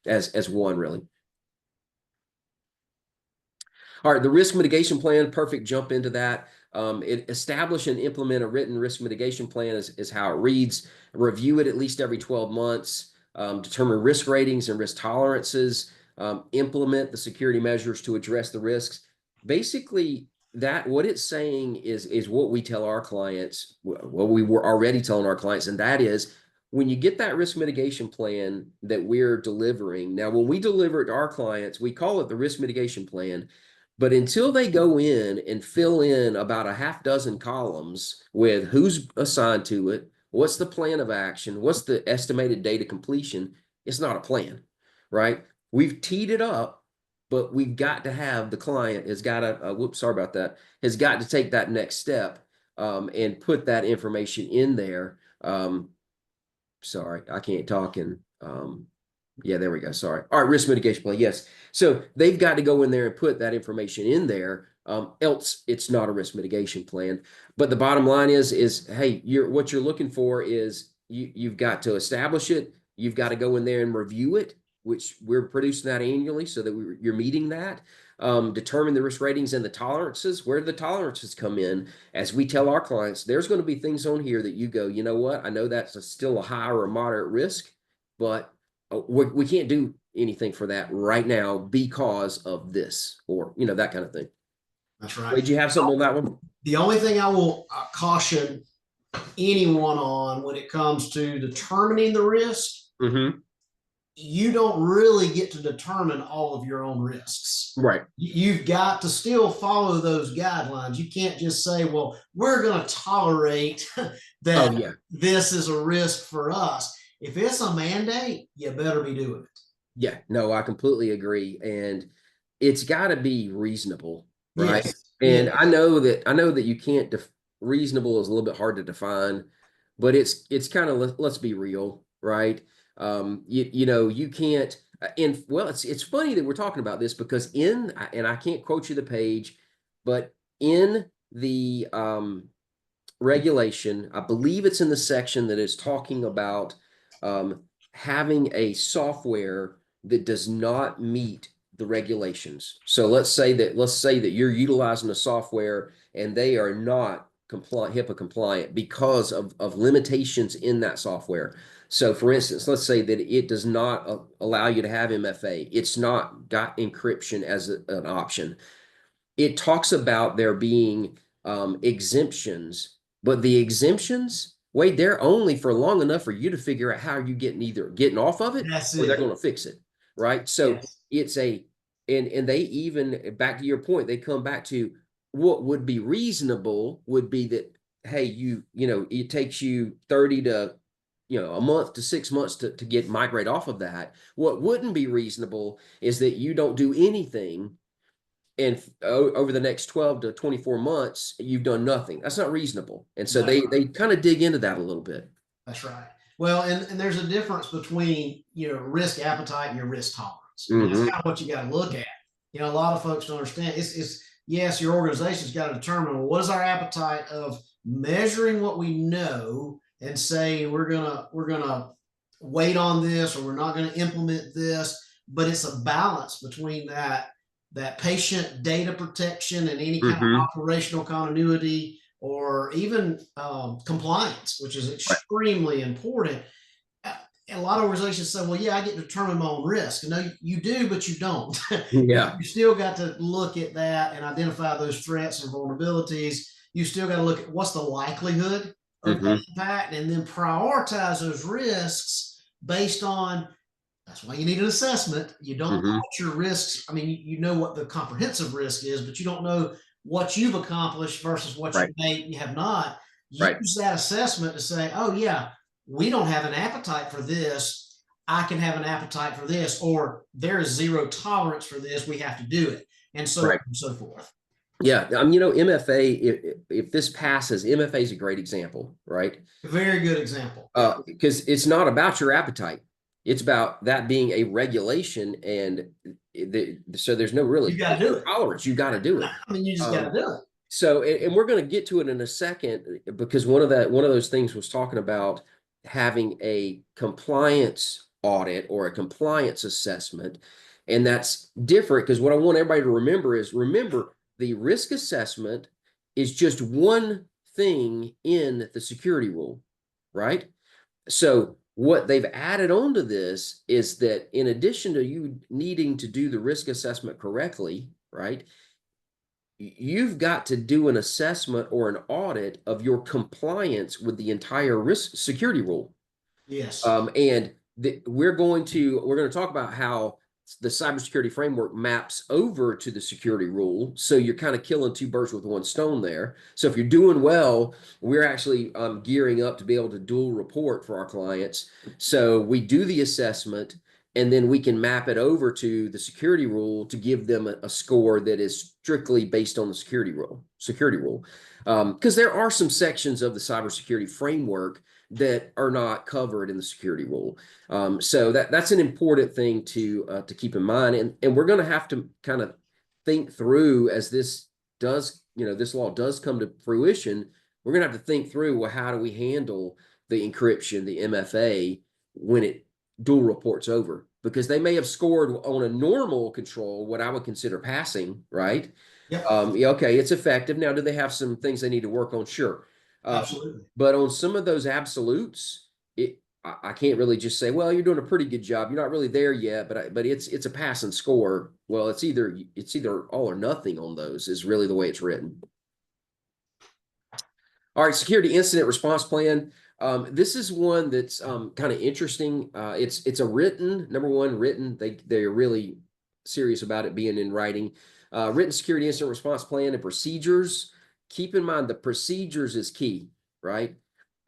Speaker 1: as one, really. All right, the risk mitigation plan, perfect jump into that. Establish and implement a written risk mitigation plan is how it reads. Review it at least every 12 months. Determine risk ratings and risk tolerances. Implement the security measures to address the risks. Basically, what it's saying is what we tell our clients, what we were already telling our clients, and that is, when you get that risk mitigation plan that we're delivering, now when we deliver it to our clients, we call it the risk mitigation plan. But until they go in and fill in about a half dozen columns with who's assigned to it, what's the plan of action, what's the estimated date of completion, it's not a plan, right? We've teed it up, but we've got to have the client has got to, whoops, sorry about that, has got to take that next step and put that information in there. Sorry, I can't talk. And yeah, there we go. Sorry. All right, risk mitigation plan. Yes. So they've got to go in there and put that information in there. Else it's not a risk mitigation plan. But the bottom line is hey, what you're looking for is you've got to establish it. You've got to go in there and review it which we're producing that annually so that you're meeting that. Determine the risk ratings and the tolerances. Where do the tolerances come in? As we tell our clients, there's going to be things on here that you go, you know what? I know that's still a high or a moderate risk, but we can't do anything for that right now because of this, or that kind of thing.
Speaker 2: That's right.
Speaker 1: Did you have something on that one?
Speaker 2: The only thing I will caution anyone on when it comes to determining the risk,
Speaker 1: Mm-hmm.
Speaker 2: you don't really get to determine all of your own risks.
Speaker 1: Right.
Speaker 2: You've got to still follow those guidelines. You can't just say, well, we're going to tolerate that this is a risk for us. If it's a mandate, you better be doing it.
Speaker 1: Yeah, no, I completely agree. And it's got to be reasonable, right?
Speaker 2: Yes.
Speaker 1: And
Speaker 2: Yes.
Speaker 1: I know that you can't reasonable is a little bit hard to define, but it's kind of, let's be real, right? You can't, and well, it's funny that we're talking about this because and I can't quote you the page, but in the regulation, I believe it's in the section that is talking about having a software that does not meet the regulations. So let's say that you're utilizing a software and they are not HIPAA compliant because of limitations in that software. So for instance, let's say that it does not allow you to have MFA. It's not got encryption as an option. It talks about there being exemptions, but the exemptions, wait, they're only for long enough for you to figure out how you either getting off of it
Speaker 2: That's
Speaker 1: or they're
Speaker 2: it.
Speaker 1: going to fix it, right? So
Speaker 2: Yes.
Speaker 1: it's and they even, back to your point, they come back to what would be reasonable would be that, hey, it takes you 30 to a month to 6 months to get migrate off of that. What wouldn't be reasonable is that you don't do anything, and over the next 12 to 24 months, you've done nothing. That's not reasonable. And so they kind of dig into that a little bit.
Speaker 2: That's right. Well, and there's a difference between your risk appetite and your risk tolerance.
Speaker 1: Mm-hmm.
Speaker 2: That's kind of what you got to look at. A lot of folks don't understand. It's yes, your organization's got to determine, well, what is our appetite of measuring what we know and say we're gonna wait on this or we're not going to implement this. But it's a balance between that patient data protection and any kind of operational continuity or even compliance, which is extremely important. A lot of organizations say, well, yeah, I get to determine my own risk. No, you do, but you don't.
Speaker 1: Yeah.
Speaker 2: You still got to look at that and identify those threats and vulnerabilities. You still got to look at what's the likelihood of that impact and then prioritize those risks based on. That's why you need an assessment. You don't know what your risks. I mean, you know what the comprehensive risk is, but you don't know what you've accomplished versus what you have not. Use that assessment to say, oh yeah, we don't have an appetite for this. I can have an appetite for this, or there is zero tolerance for this. We have to do it, and so on and so forth.
Speaker 1: Yeah, MFA. If this passes, MFA is a great example, right?
Speaker 2: Very good example.
Speaker 1: Because it's not about your appetite. It's about that being a regulation, and so there's no really
Speaker 2: you got to do it.
Speaker 1: tolerance. You got to do it.
Speaker 2: I mean, you just got to do it.
Speaker 1: So, and we're going to get to it in a second, because one of those things was talking about having a compliance audit or a compliance assessment, and that's different because what I want everybody to remember the risk assessment is just one thing in the security rule, right? So what they've added on to this is that in addition to you needing to do the risk assessment correctly, right, you've got to do an assessment or an audit of your compliance with the entire risk security rule.
Speaker 2: Yes.
Speaker 1: And we're going to talk about how the cybersecurity framework maps over to the security rule. So you're kind of killing two birds with one stone there. So if you're doing well, we're actually gearing up to be able to dual report for our clients. So we do the assessment, and then we can map it over to the security rule to give them a score that is strictly based on the security rule. Because there are some sections of the cybersecurity framework that are not covered in the security rule. So that's an important thing to keep in mind. And we're going to have to kind of think through, as this law does come to fruition, we're going to have to think through, well, how do we handle the encryption, the MFA, when it dual reports over? because they may have scored on a normal control, what I would consider passing, right?
Speaker 2: Yep.
Speaker 1: Yeah, okay, it's effective. Now, do they have some things they need to work on? Sure.
Speaker 2: Absolutely.
Speaker 1: But on some of those absolutes, I can't really just say, well, you're doing a pretty good job. You're not really there yet, but it's a passing score. Well, it's either all or nothing on those is really the way it's written. All right, security incident response plan. This is one that's kind of interesting. It's a written, number one, written. They're really serious about it being in writing. Written security incident response plan and procedures. Keep in mind the procedures is key, right?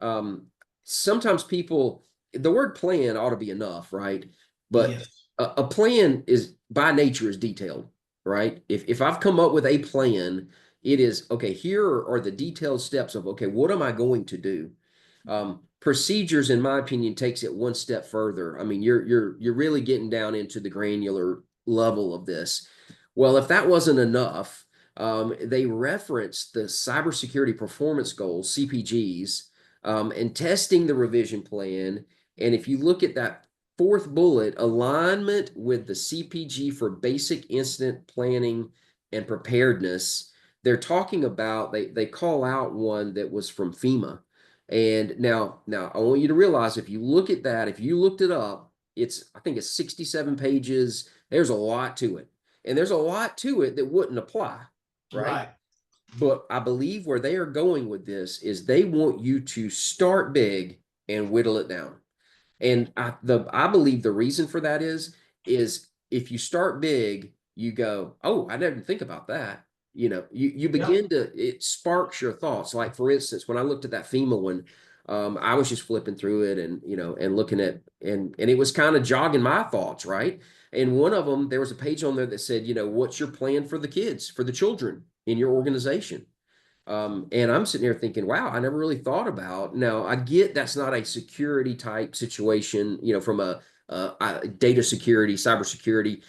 Speaker 1: Um, Sometimes people, the word plan ought to be enough, right? But
Speaker 2: Yes.
Speaker 1: a plan is by nature is detailed, right? If I've come up with a plan, it is okay. Here are the detailed steps of okay, what am I going to do? Procedures, in my opinion, takes it one step further. I mean, you're really getting down into the granular level of this. Well, if that wasn't enough, they referenced the cybersecurity performance goals (CPGs) and testing the revision plan. And if you look at that fourth bullet, alignment with the CPG for basic incident planning and preparedness, they're talking about they call out one that was from FEMA. And now I want you to realize if you look at that, if you looked it up, I think it's 67 pages. There's a lot to it. And there's a lot to it that wouldn't apply, right?
Speaker 2: Right.
Speaker 1: But I believe where they are going with this is they want you to start big and whittle it down. And I believe the reason for that is if you start big, you go, oh, I didn't think about that. You
Speaker 2: Yep.
Speaker 1: begin to it sparks your thoughts. Like for instance, when I looked at that FEMA one, I was just flipping through it and looking at and it was kind of jogging my thoughts, right? And one of them, there was a page on there that said, what's your plan for the kids, for the children in your organization? And I'm sitting here thinking, wow, I never really thought about. Now, I get that's not a security type situation, from a data security, cybersecurity,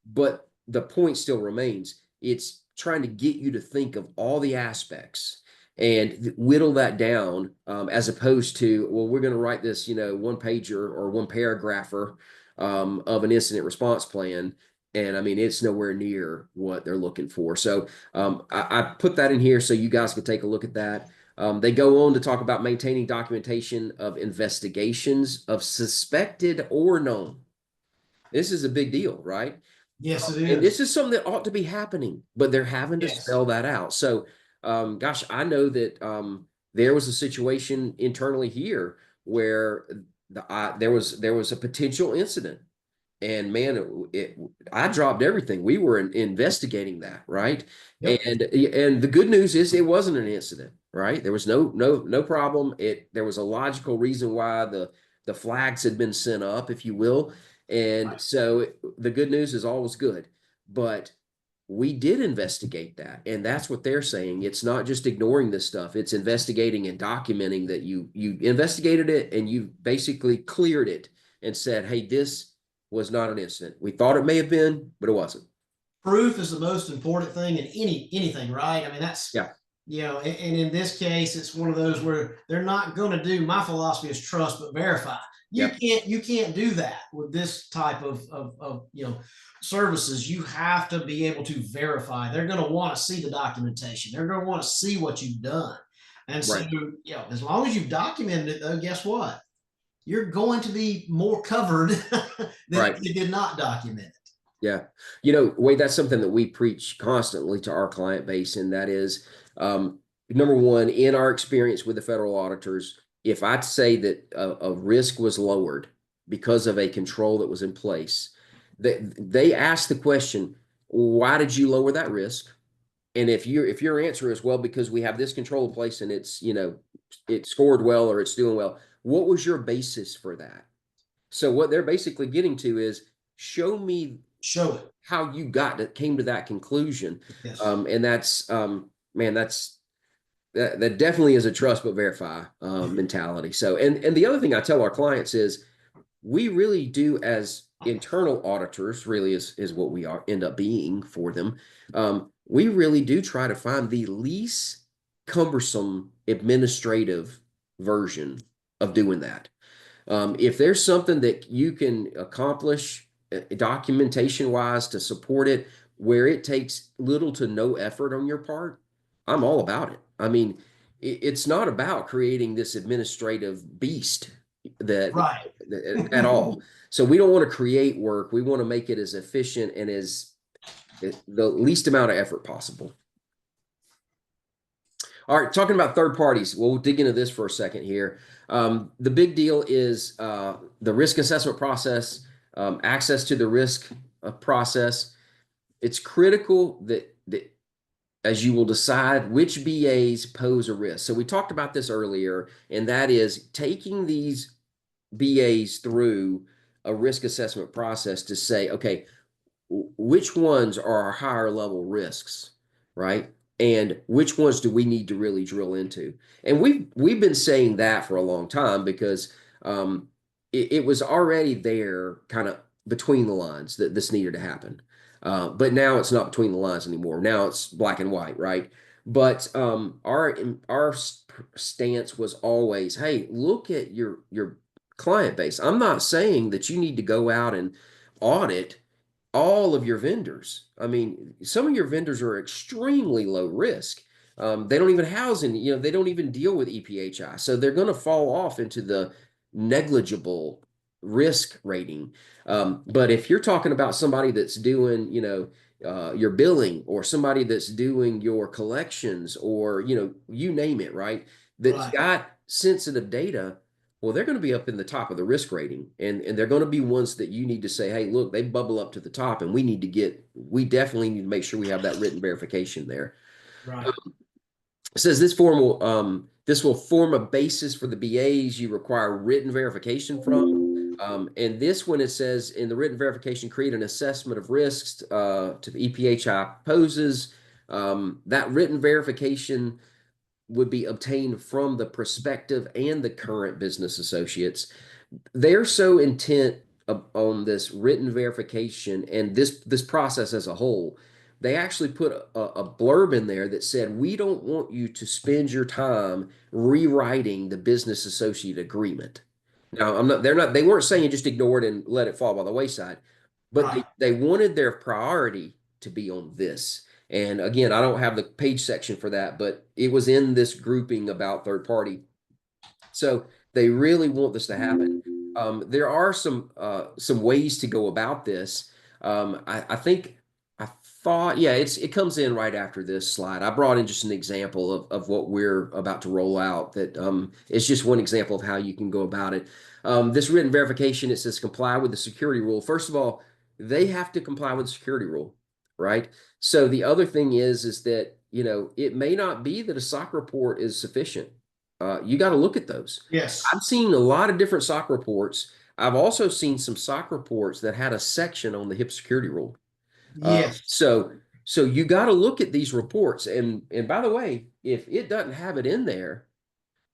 Speaker 1: but the point still remains. It's trying to get you to think of all the aspects and whittle that down, as opposed to, well, we're going to write this, one pager or one paragrapher of an incident response plan. And I mean, it's nowhere near what they're looking for. So I put that in here so you guys can take a look at that. They go on to talk about maintaining documentation of investigations of suspected or known. This is a big deal, right?
Speaker 2: Yes, it
Speaker 1: And
Speaker 2: is.
Speaker 1: this is something that ought to be happening, but they're having to
Speaker 2: Yes.
Speaker 1: spell that out. So, gosh, I know that there was a situation internally here where there was a potential incident, and man, I dropped everything. We were investigating that, right?
Speaker 2: Yep.
Speaker 1: And the good news is it wasn't an incident, right? There was no problem. There was a logical reason why the flags had been sent up, if you will. And
Speaker 2: Right.
Speaker 1: so the good news is all was good, but we did investigate that, and that's what they're saying. It's not just ignoring this stuff; it's investigating and documenting that you investigated it and you basically cleared it and said, "Hey, this was not an incident. We thought it may have been, but it wasn't."
Speaker 2: Proof is the most important thing in anything, right? I mean, that's
Speaker 1: Yeah,
Speaker 2: and in this case, it's one of those where they're not going to do. My philosophy is trust but verify.
Speaker 1: yep,
Speaker 2: You can't do that with this type of services. You have to be able to verify. They're going to want to see the documentation. They're going to want to see what you've done. And so,
Speaker 1: right.
Speaker 2: as long as you've documented it, though, guess what? You're going to be more covered than
Speaker 1: Right.
Speaker 2: if you did not document it.
Speaker 1: Yeah. Wade, that's something that we preach constantly to our client base, and that is number one, in our experience with the federal auditors, if I'd say that a risk was lowered because of a control that was in place, they ask the question, why did you lower that risk? And if your answer is, well, because we have this control in place and it scored well or it's doing well, what was your basis for that? So what they're basically getting to is show me
Speaker 2: Show it.
Speaker 1: how you came to that conclusion.
Speaker 2: Yes.
Speaker 1: And that's man, that definitely is a trust but verify mentality. So and the other thing I tell our clients is we really do, as internal auditors, really is what we are end up being for them. We really do try to find the least cumbersome administrative version of doing that. If there's something that you can accomplish documentation wise to support it, where it takes little to no effort on your part, I'm all about it. I mean, it's not about creating this administrative beast that
Speaker 2: Right.
Speaker 1: at all. So we don't want to create work. We want to make it as efficient and as the least amount of effort possible. All right, talking about third parties, we'll dig into this for a second here. The big deal is the risk assessment process, access to the risk process. It's critical that as you will decide which BAs pose a risk. So we talked about this earlier, and that is taking these BAs through a risk assessment process to say, okay, which ones are our higher level risks, right? And which ones do we need to really drill into? And we've been saying that for a long time because it was already there, kind of between the lines that this needed to happen. But now it's not between the lines anymore. Now it's black and white, right? But our stance was always, hey, look at your client base. I'm not saying that you need to go out and audit all of your vendors. I mean, some of your vendors are extremely low risk. They don't even house in, they don't even deal with EPHI. So they're going to fall off into the negligible risk rating. But if you're talking about somebody that's doing, your billing, or somebody that's doing your collections, or, you name it, right? That's
Speaker 2: Right.
Speaker 1: got sensitive data, well, they're going to be up in the top of the risk rating, and they're going to be ones that you need to say, hey, look, they bubble up to the top, and we definitely need to make sure we have that written verification there.
Speaker 2: Right.
Speaker 1: It says this will form a basis for the BAs you require written verification from. And this one, it says in the written verification, create an assessment of risks to the EPHI poses. That written verification would be obtained from the prospective and the current business associates. They're so intent on this written verification and this process as a whole. They actually put a blurb in there that said, we don't want you to spend your time rewriting the business associate agreement. Now, they weren't saying just ignore it and let it fall by the wayside, but
Speaker 2: Right.
Speaker 1: they wanted their priority to be on this. And again, I don't have the page section for that, but it was in this grouping about third party. So they really want this to happen. There are some ways to go about this. I think I thought, yeah, it comes in right after this slide. I brought in just an example of what we're about to roll out. That it's just one example of how you can go about it. This written verification, it says comply with the security rule. First of all, they have to comply with the security rule, right? So the other thing is that it may not be that a SOC report is sufficient. You got to look at those.
Speaker 2: Yes.
Speaker 1: I've seen a lot of different SOC reports. I've also seen some SOC reports that had a section on the HIPAA security rule.
Speaker 2: Yes.
Speaker 1: So you got to look at these reports. And by the way, if it doesn't have it in there,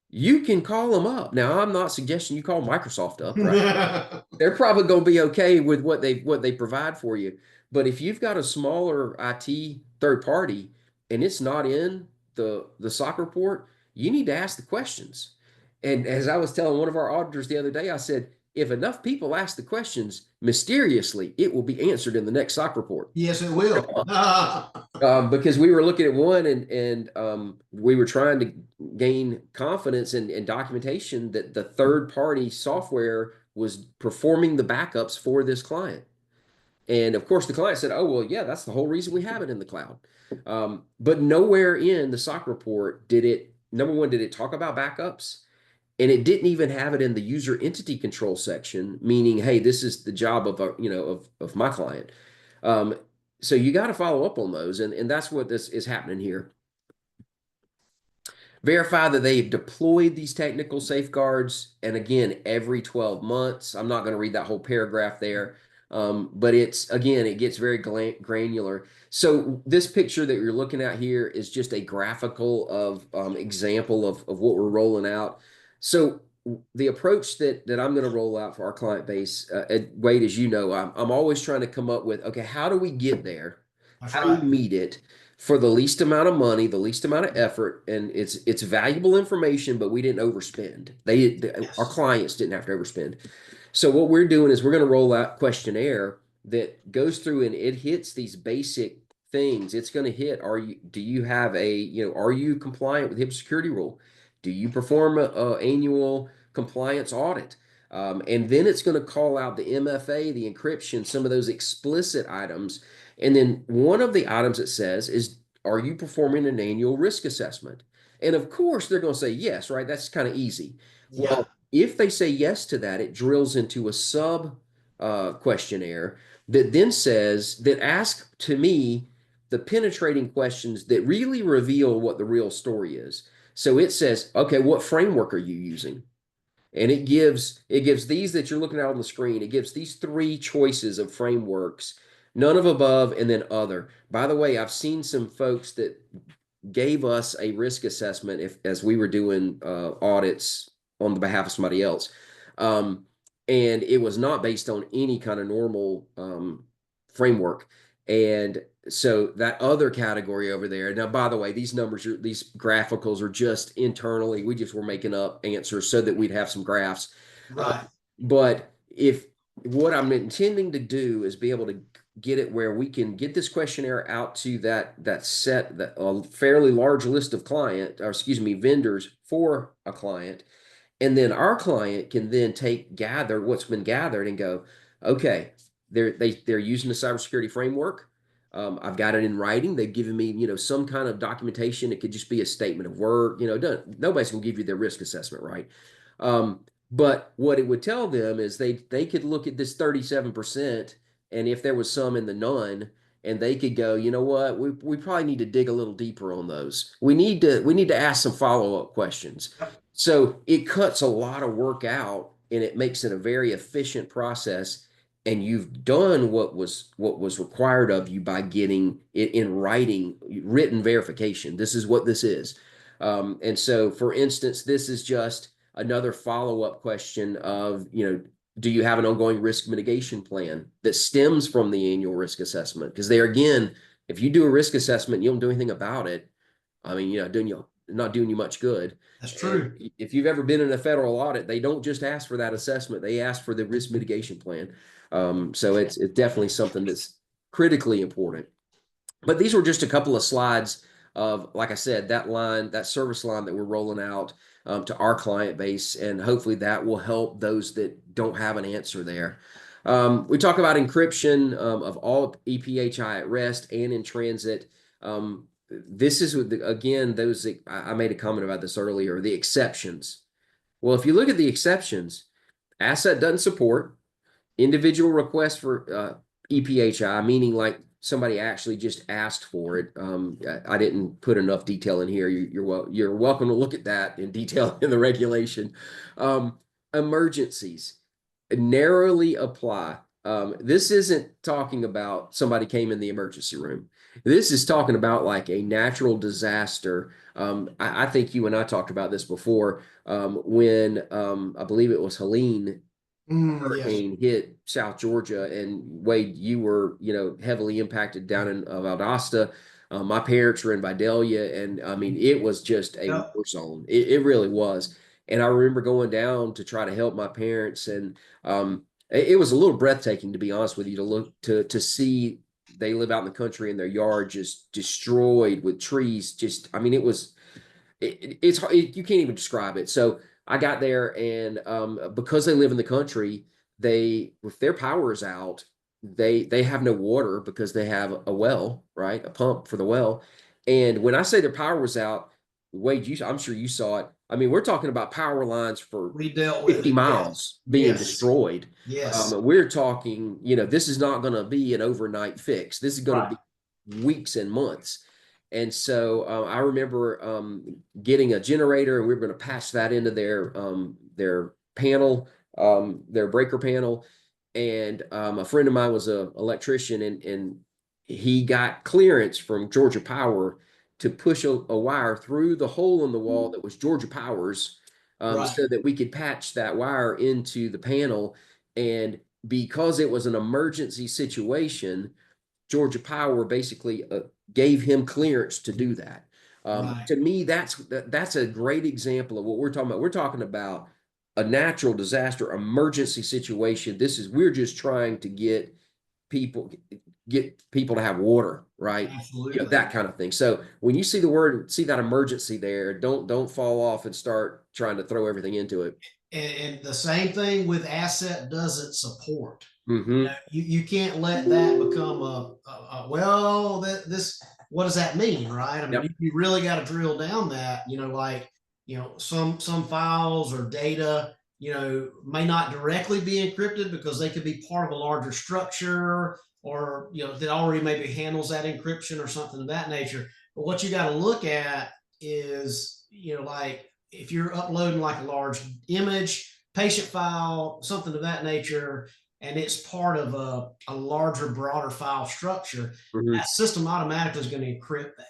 Speaker 1: you can call them up. Now, I'm not suggesting you call Microsoft up, right? They're probably going to be okay with what they provide for you. But if you've got a smaller IT third party and it's not in the SOC report, you need to ask the questions. And as I was telling one of our auditors the other day, I said, if enough people ask the questions, mysteriously, it will be answered in the next SOC report.
Speaker 2: Yes, it will.
Speaker 1: Because we were looking at one and we were trying to gain confidence and documentation that the third party software was performing the backups for this client. And of course, the client said, oh, well, yeah, that's the whole reason we have it in the cloud. But nowhere in the SOC report number one, did it talk about backups? And it didn't even have it in the user entity control section, meaning, hey, this is the job of my client. So you got to follow up on those, and that's what this is happening here. Verify that they've deployed these technical safeguards, and again, every 12 months. I'm not going to read that whole paragraph there, but it gets very granular. So this picture that you're looking at here is just a graphical of example of what we're rolling out. So the approach that I'm going to roll out for our client base, Wade, as you know, I'm always trying to come up with, okay, how do we get there?
Speaker 2: That's
Speaker 1: How do we
Speaker 2: right.
Speaker 1: meet it for the least amount of money, the least amount of effort, and it's valuable information, but we didn't overspend. Our
Speaker 2: Yes.
Speaker 1: clients didn't have to overspend. So what we're doing is we're going to roll out questionnaire that goes through and it hits these basic things. It's going to hit, do you have are you compliant with HIPAA security rule? Do you perform a annual compliance audit? And then it's going to call out the MFA, the encryption, some of those explicit items. And then one of the items it says is, are you performing an annual risk assessment? And of course, they're going to say yes, right? That's kind of easy.
Speaker 2: Yeah.
Speaker 1: Well, if they say yes to that, it drills into a sub questionnaire that then says, that ask to me the penetrating questions that really reveal what the real story is. So it says, okay, what framework are you using? And it gives these that you're looking at on the screen. It gives these three choices of frameworks, none of above and then other. By the way, I've seen some folks that gave us a risk assessment if as we were doing audits on the behalf of somebody else. Um, and it was not based on any kind of normal framework. And so that other category over there. Now, by the way, these graphicals are just internally. We just were making up answers so that we'd have some graphs.
Speaker 2: Right.
Speaker 1: But if what I'm intending to do is be able to get it where we can get this questionnaire out to that a fairly large list of vendors for a client, and then our client can then gather what's been gathered and go, okay, they're using the cybersecurity framework. I've got it in writing. They've given me, some kind of documentation. It could just be a statement of work. Nobody's gonna give you their risk assessment, right? But what it would tell them is they could look at this 37%, and if there was some in the none, and they could go, you know what, we probably need to dig a little deeper on those. We need to ask some follow-up questions. So it cuts a lot of work out and it makes it a very efficient process. And you've done what was required of you by getting it in writing, written verification. This is what this is. And so, for instance, this is just another follow-up question of, do you have an ongoing risk mitigation plan that stems from the annual risk assessment? Because there again, if you do a risk assessment, and you don't do anything about it, I mean, not doing you much good.
Speaker 2: That's
Speaker 1: And
Speaker 2: true.
Speaker 1: if you've ever been in a federal audit, they don't just ask for that assessment; they ask for the risk mitigation plan. So it's definitely something that's critically important. But these were just a couple of slides of, like I said, that service line that we're rolling out to our client base, and hopefully that will help those that don't have an answer there. We talk about encryption of all EPHI at rest and in transit. This is again those I made a comment about this earlier. The exceptions. Well, if you look at the exceptions, asset doesn't support individual request for EPHI, meaning like somebody actually just asked for it. I didn't put enough detail in here. You're welcome to look at that in detail in the regulation. Emergencies narrowly apply. This isn't talking about somebody came in the emergency room. This is talking about like a natural disaster. I think you and I talked about this before when I believe it was Helene
Speaker 2: Yes.
Speaker 1: hurricane hit South Georgia, and Wade, you were, heavily impacted down in Valdosta. My parents were in Vidalia, and I mean, it was just a
Speaker 2: Yep.
Speaker 1: war zone. It really was. And I remember going down to try to help my parents, and it was a little breathtaking, to be honest with you, to look to see they live out in the country and their yard just destroyed with trees. Just, I mean, you can't even describe it. So I got there, and because they live in the country, if their power is out, they have no water because they have a well, right? A pump for the well. And when I say their power was out, Wade, I'm sure you saw it. I mean, we're talking about power lines for
Speaker 2: We dealt with
Speaker 1: 50
Speaker 2: it. Yes.
Speaker 1: miles being
Speaker 2: Yes.
Speaker 1: destroyed.
Speaker 2: Yes.
Speaker 1: We're talking, this is not going to be an overnight fix. This is going to
Speaker 2: Right.
Speaker 1: be weeks and months. And so I remember getting a generator, and we were going to patch that into their panel, their breaker panel. And a friend of mine was an electrician, and he got clearance from Georgia Power to push a wire through the hole in the wall that was Georgia Power's,
Speaker 2: Right.
Speaker 1: so that we could patch that wire into the panel. And because it was an emergency situation, Georgia Power basically gave him clearance to do that.
Speaker 2: Right.
Speaker 1: To me, that's a great example of what we're talking about. We're talking about a natural disaster emergency situation. We're just trying to get get people to have water, right?
Speaker 2: Absolutely.
Speaker 1: That kind of thing. So when you see that emergency there, don't fall off and start trying to throw everything into it.
Speaker 2: And the same thing with asset doesn't support.
Speaker 1: Mm-hmm.
Speaker 2: You can't let that become well, this, what does that mean, right? I mean,
Speaker 1: Yep.
Speaker 2: you really got to drill down that, like, some files or data, may not directly be encrypted because they could be part of a larger structure, or, that already maybe handles that encryption or something of that nature. But what you got to look at is, like, if you're uploading like a large image, patient file, something of that nature, and it's part of a larger, broader file structure,
Speaker 1: Mm-hmm.
Speaker 2: that system automatically is going to encrypt that.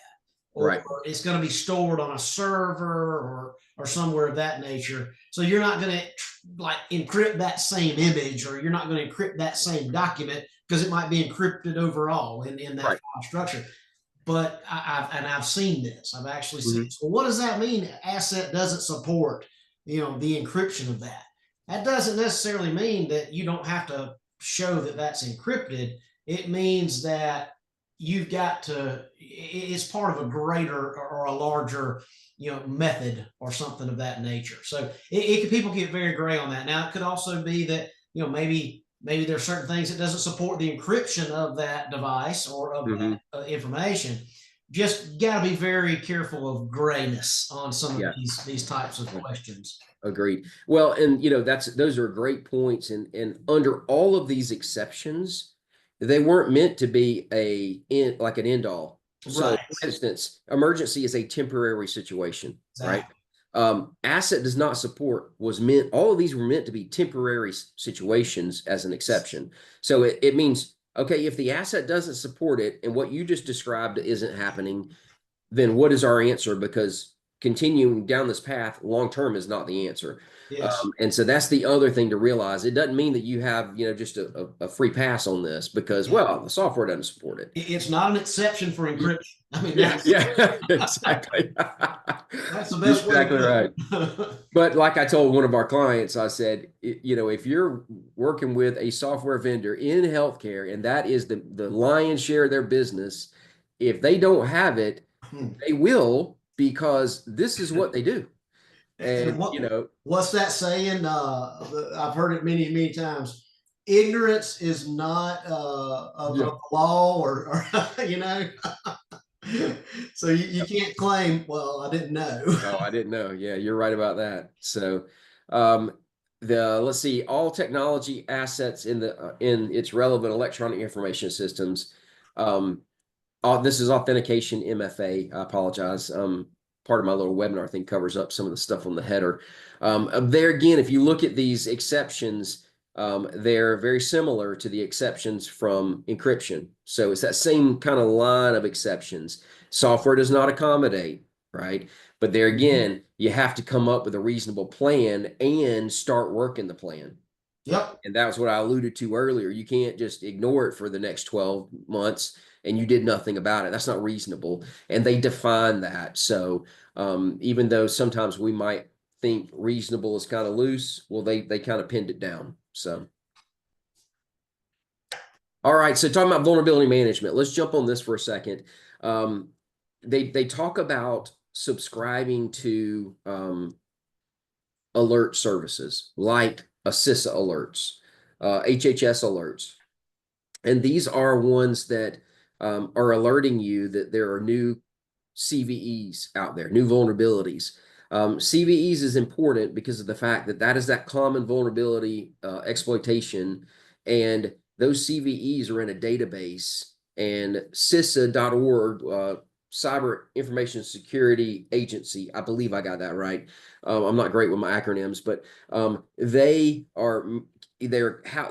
Speaker 2: Or
Speaker 1: Right.
Speaker 2: it's going to be stored on a server, or somewhere of that nature. So you're not going to like encrypt that same image, or you're not going to encrypt that same document, because it might be encrypted overall in that
Speaker 1: Right.
Speaker 2: file structure. But I've seen this. I've actually seen
Speaker 1: Mm-hmm.
Speaker 2: this. Well, what does that mean? Asset doesn't support, the encryption of that. That doesn't necessarily mean that you don't have to show that that's encrypted. It means that you've got to. It's part of a greater or a larger, method or something of that nature. So people get very gray on that. Now it could also be that, maybe there's certain things that doesn't support the encryption of that device or of
Speaker 1: Mm-hmm.
Speaker 2: that information. Just got to be very careful of grayness on some of
Speaker 1: Yeah.
Speaker 2: these types of questions.
Speaker 1: Agreed. Well, and those are great points. And under all of these exceptions, they weren't meant to be like an end all. So,
Speaker 2: Right.
Speaker 1: for instance, emergency is a temporary situation, right?
Speaker 2: Exactly.
Speaker 1: Asset does not support was meant. All of these were meant to be temporary situations as an exception. So it means, okay, if the asset doesn't support it and what you just described isn't happening, then what is our answer? Because continuing down this path long term is not the answer.
Speaker 2: Yes.
Speaker 1: And so that's the other thing to realize. It doesn't mean that you have, just a free pass on this because,
Speaker 2: Yeah.
Speaker 1: well, the software doesn't support it.
Speaker 2: It's not an exception for encryption. I mean,
Speaker 1: Yeah,
Speaker 2: that's
Speaker 1: yeah, exactly.
Speaker 2: that's the best way to
Speaker 1: Exactly
Speaker 2: put
Speaker 1: right.
Speaker 2: it.
Speaker 1: But like I told one of our clients, I said, if you're working with a software vendor in healthcare and that is the lion's share of their business, if they don't have it, they will, because this is what they do.
Speaker 2: And
Speaker 1: And
Speaker 2: what's that saying? I've heard it many, many times. Ignorance is not of
Speaker 1: yeah.
Speaker 2: the law, or so you can't claim, well, I didn't know.
Speaker 1: Oh, I didn't know. Yeah, you're right about that. So, um, let's see, all technology assets in its relevant electronic information systems. This is authentication MFA. I apologize. Part of my little webinar thing covers up some of the stuff on the header. There again, if you look at these exceptions, they're very similar to the exceptions from encryption. So it's that same kind of line of exceptions. Software does not accommodate, right? But there again, you have to come up with a reasonable plan and start working the plan.
Speaker 2: Yep.
Speaker 1: And that was what I alluded to earlier. You can't just ignore it for the next 12 months and you did nothing about it. That's not reasonable. And they define that. So even though sometimes we might think reasonable is kind of loose, well, they kind of pinned it down. So, all right. So talking about vulnerability management, let's jump on this for a second. They talk about subscribing to alert services like CISA alerts, HHS alerts. And these are ones that are alerting you that there are new CVEs out there, new vulnerabilities. CVEs is important because of the fact that that is that common vulnerability exploitation. And those CVEs are in a database. And CISA.org, Cyber Information Security Agency, I believe I got that right. I'm not great with my acronyms, but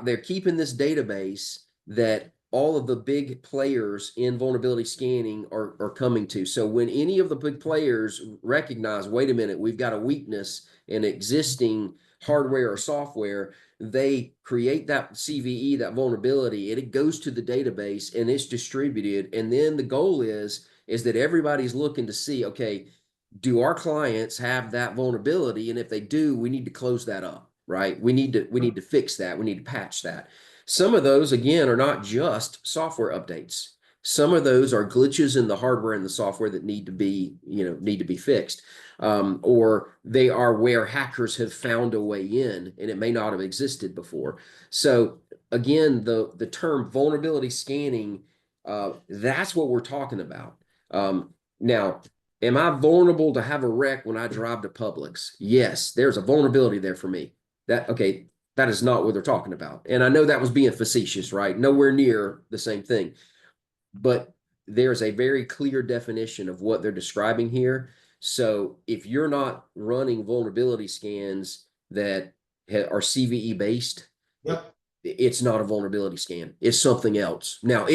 Speaker 1: they're keeping this database that all of the big players in vulnerability scanning are coming to. So when any of the big players recognize, wait a minute, we've got a weakness in existing hardware or software, they create that CVE, that vulnerability, and it goes to the database and it's distributed. And then the goal is that everybody's looking to see, okay, do our clients have that vulnerability? And if they do, we need to close that up, right? We need to fix that. We need to patch that. Some of those, again, are not just software updates. Some of those are glitches in the hardware and the software that need to be, need to be fixed. Or they are where hackers have found a way in and it may not have existed before. So again, the term vulnerability scanning, that's what we're talking about. Now, am I vulnerable to have a wreck when I drive to Publix? Yes, there's a vulnerability there for me. Okay, that is not what they're talking about. And I know that was being facetious, right? Nowhere near the same thing. But there's a very clear definition of what they're describing here. So if you're not running vulnerability scans that are CVE based,
Speaker 2: Yep.
Speaker 1: it's not a vulnerability scan. It's something else. Now,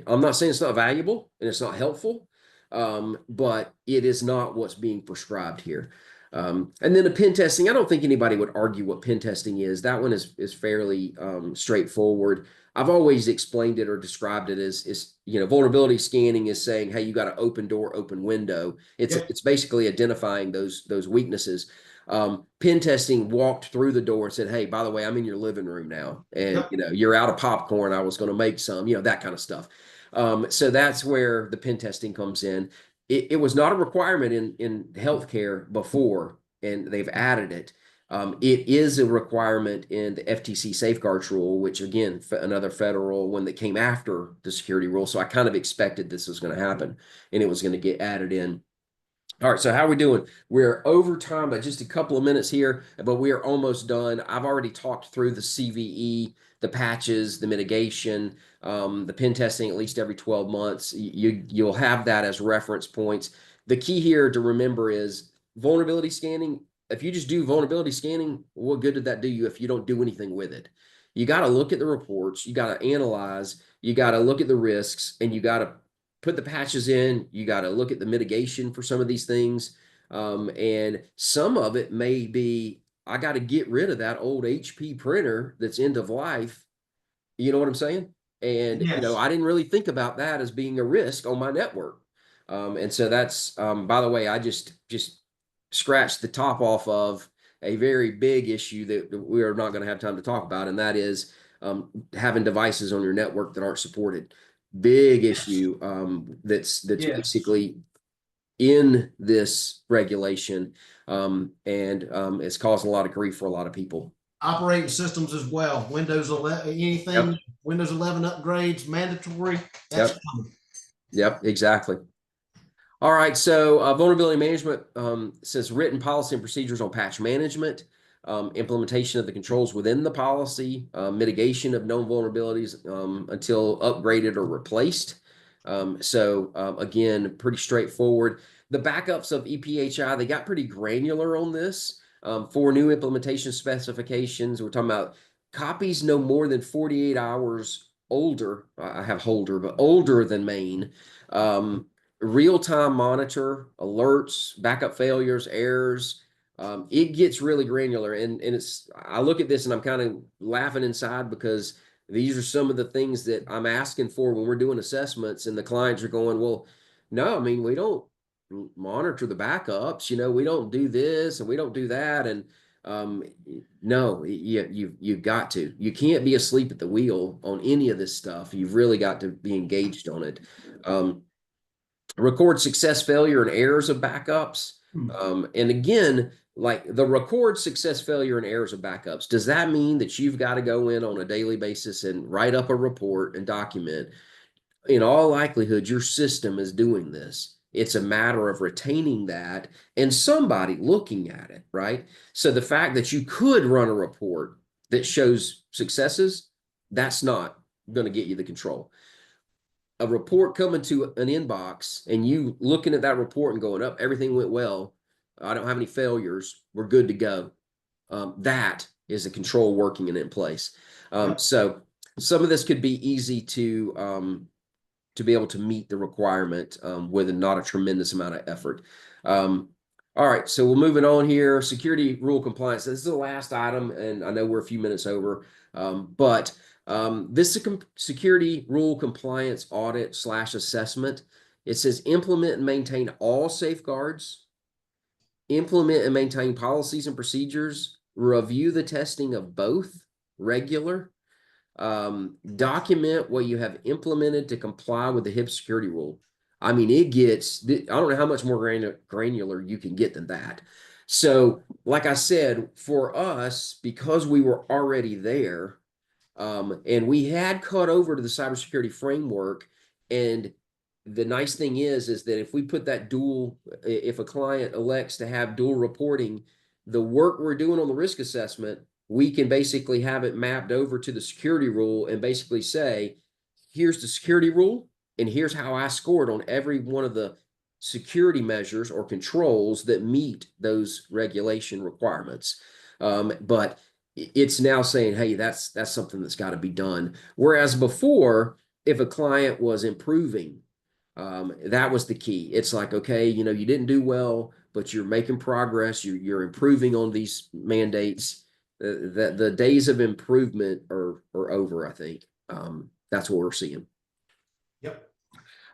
Speaker 1: I'm not saying it's not valuable and it's not helpful, but it is not what's being prescribed here. And then the pen testing, I don't think anybody would argue what pen testing is. That one is fairly straightforward. I've always explained it or described it as vulnerability scanning is saying, hey, you got an open door, open window.
Speaker 2: Yep.
Speaker 1: It's basically identifying those weaknesses. Pen testing walked through the door and said, hey, by the way, I'm in your living room now. And,
Speaker 2: Yep.
Speaker 1: you're out of popcorn. I was going to make some, that kind of stuff. So that's where the pen testing comes in. It was not a requirement in healthcare before, and they've added it. It is a requirement in the FTC safeguards rule, which again, another federal one that came after the security rule. So I kind of expected this was going to happen and it was going to get added in. All right, so how are we doing? We're over time by just a couple of minutes here, but we are almost done. I've already talked through the CVE, the patches, the mitigation, the pen testing at least every 12 months. You'll have that as reference points. The key here to remember is vulnerability scanning. If you just do vulnerability scanning, what good did that do you if you don't do anything with it? You got to look at the reports, you got to analyze, you got to look at the risks, and you got to put the patches in. You got to look at the mitigation for some of these things. And some of it may be, I got to get rid of that old HP printer that's end of life. You know what I'm saying? And,
Speaker 2: Yes.
Speaker 1: I didn't really think about that as being a risk on my network. And so that's, by the way, I just scratched the top off of a very big issue that we are not going to have time to talk about. And that is having devices on your network that aren't supported. Big
Speaker 2: Yes.
Speaker 1: issue that's
Speaker 2: Yes.
Speaker 1: basically in this regulation, and it's causing a lot of grief for a lot of people.
Speaker 2: Operating systems as well. Windows 11, anything
Speaker 1: Yep.
Speaker 2: Windows 11 upgrades mandatory. That's
Speaker 1: Yep.
Speaker 2: coming.
Speaker 1: Yep. Exactly. All right, so vulnerability management says written policy and procedures on patch management, implementation of the controls within the policy, mitigation of known vulnerabilities until upgraded or replaced. Again, pretty straightforward. The backups of EPHI, they got pretty granular on this. For new implementation specifications, we're talking about copies no more than 48 hours older. I have holder, but older than main. Real-time monitor, alerts, backup failures, errors. It gets really granular. And I look at this and I'm kind of laughing inside because these are some of the things that I'm asking for when we're doing assessments, and the clients are going, well, no, I mean, we don't monitor the backups, we don't do this and we don't do that. And um, no, you've got to. You can't be asleep at the wheel on any of this stuff. You've really got to be engaged on it. Record success, failure, and errors of backups.
Speaker 2: Hmm.
Speaker 1: And again, like the record success, failure, and errors of backups, does that mean that you've got to go in on a daily basis and write up a report and document? In all likelihood, your system is doing this. It's a matter of retaining that and somebody looking at it, right? So the fact that you could run a report that shows successes, that's not going to get you the control. A report coming to an inbox and you looking at that report and going, up, everything went well. I don't have any failures. We're good to go. That is a control working and in place.
Speaker 2: Yep.
Speaker 1: So some of this could be easy to be able to meet the requirement with not a tremendous amount of effort. All right, so we're moving on here. Security rule compliance. This is the last item, and I know we're a few minutes over, but this is a security rule compliance audit / assessment. It says implement and maintain all safeguards, implement and maintain policies and procedures, review the testing of both regular, document what you have implemented to comply with the HIPAA security rule. I mean, it gets, I don't know how much more granular you can get than that. So, like I said, for us, because we were already there, and we had cut over to the cybersecurity framework. And the nice thing is that if we put that dual, if a client elects to have dual reporting, the work we're doing on the risk assessment, we can basically have it mapped over to the security rule and basically say, here's the security rule, and here's how I scored on every one of the security measures or controls that meet those regulation requirements. But it's now saying, hey, that's something that's got to be done. Whereas before, if a client was improving, that was the key. It's like, okay, you know, you didn't do well, but you're making progress. You're improving on these mandates. The days of improvement are over, I think. That's what we're seeing.
Speaker 2: Yep.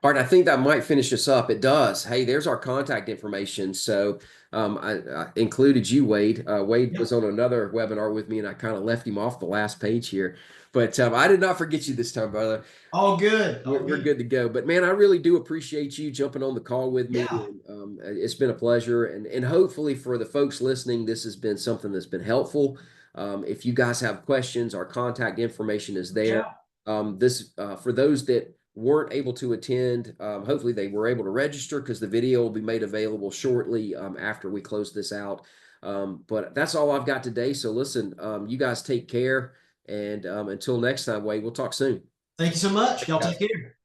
Speaker 1: All right, I think that might finish us up. It does. Hey, there's our contact information. So I included you, Wade. Wade was
Speaker 2: Yep.
Speaker 1: on another webinar with me, and I kind of left him off the last page here. But I did not forget you this time, brother.
Speaker 2: All good. All
Speaker 1: We're
Speaker 2: good.
Speaker 1: good to go. But man, I really do appreciate you jumping on the call with me.
Speaker 2: Yeah.
Speaker 1: And, it's been a pleasure. And hopefully for the folks listening, this has been something that's been helpful. If you guys have questions, our contact information is
Speaker 2: Reach
Speaker 1: there.
Speaker 2: out.
Speaker 1: This for those that weren't able to attend, hopefully they were able to register because the video will be made available shortly after we close this out. But that's all I've got today. So listen, you guys take care. And until next time, Wade, we'll talk soon.
Speaker 2: Thank you so much. Y'all take care.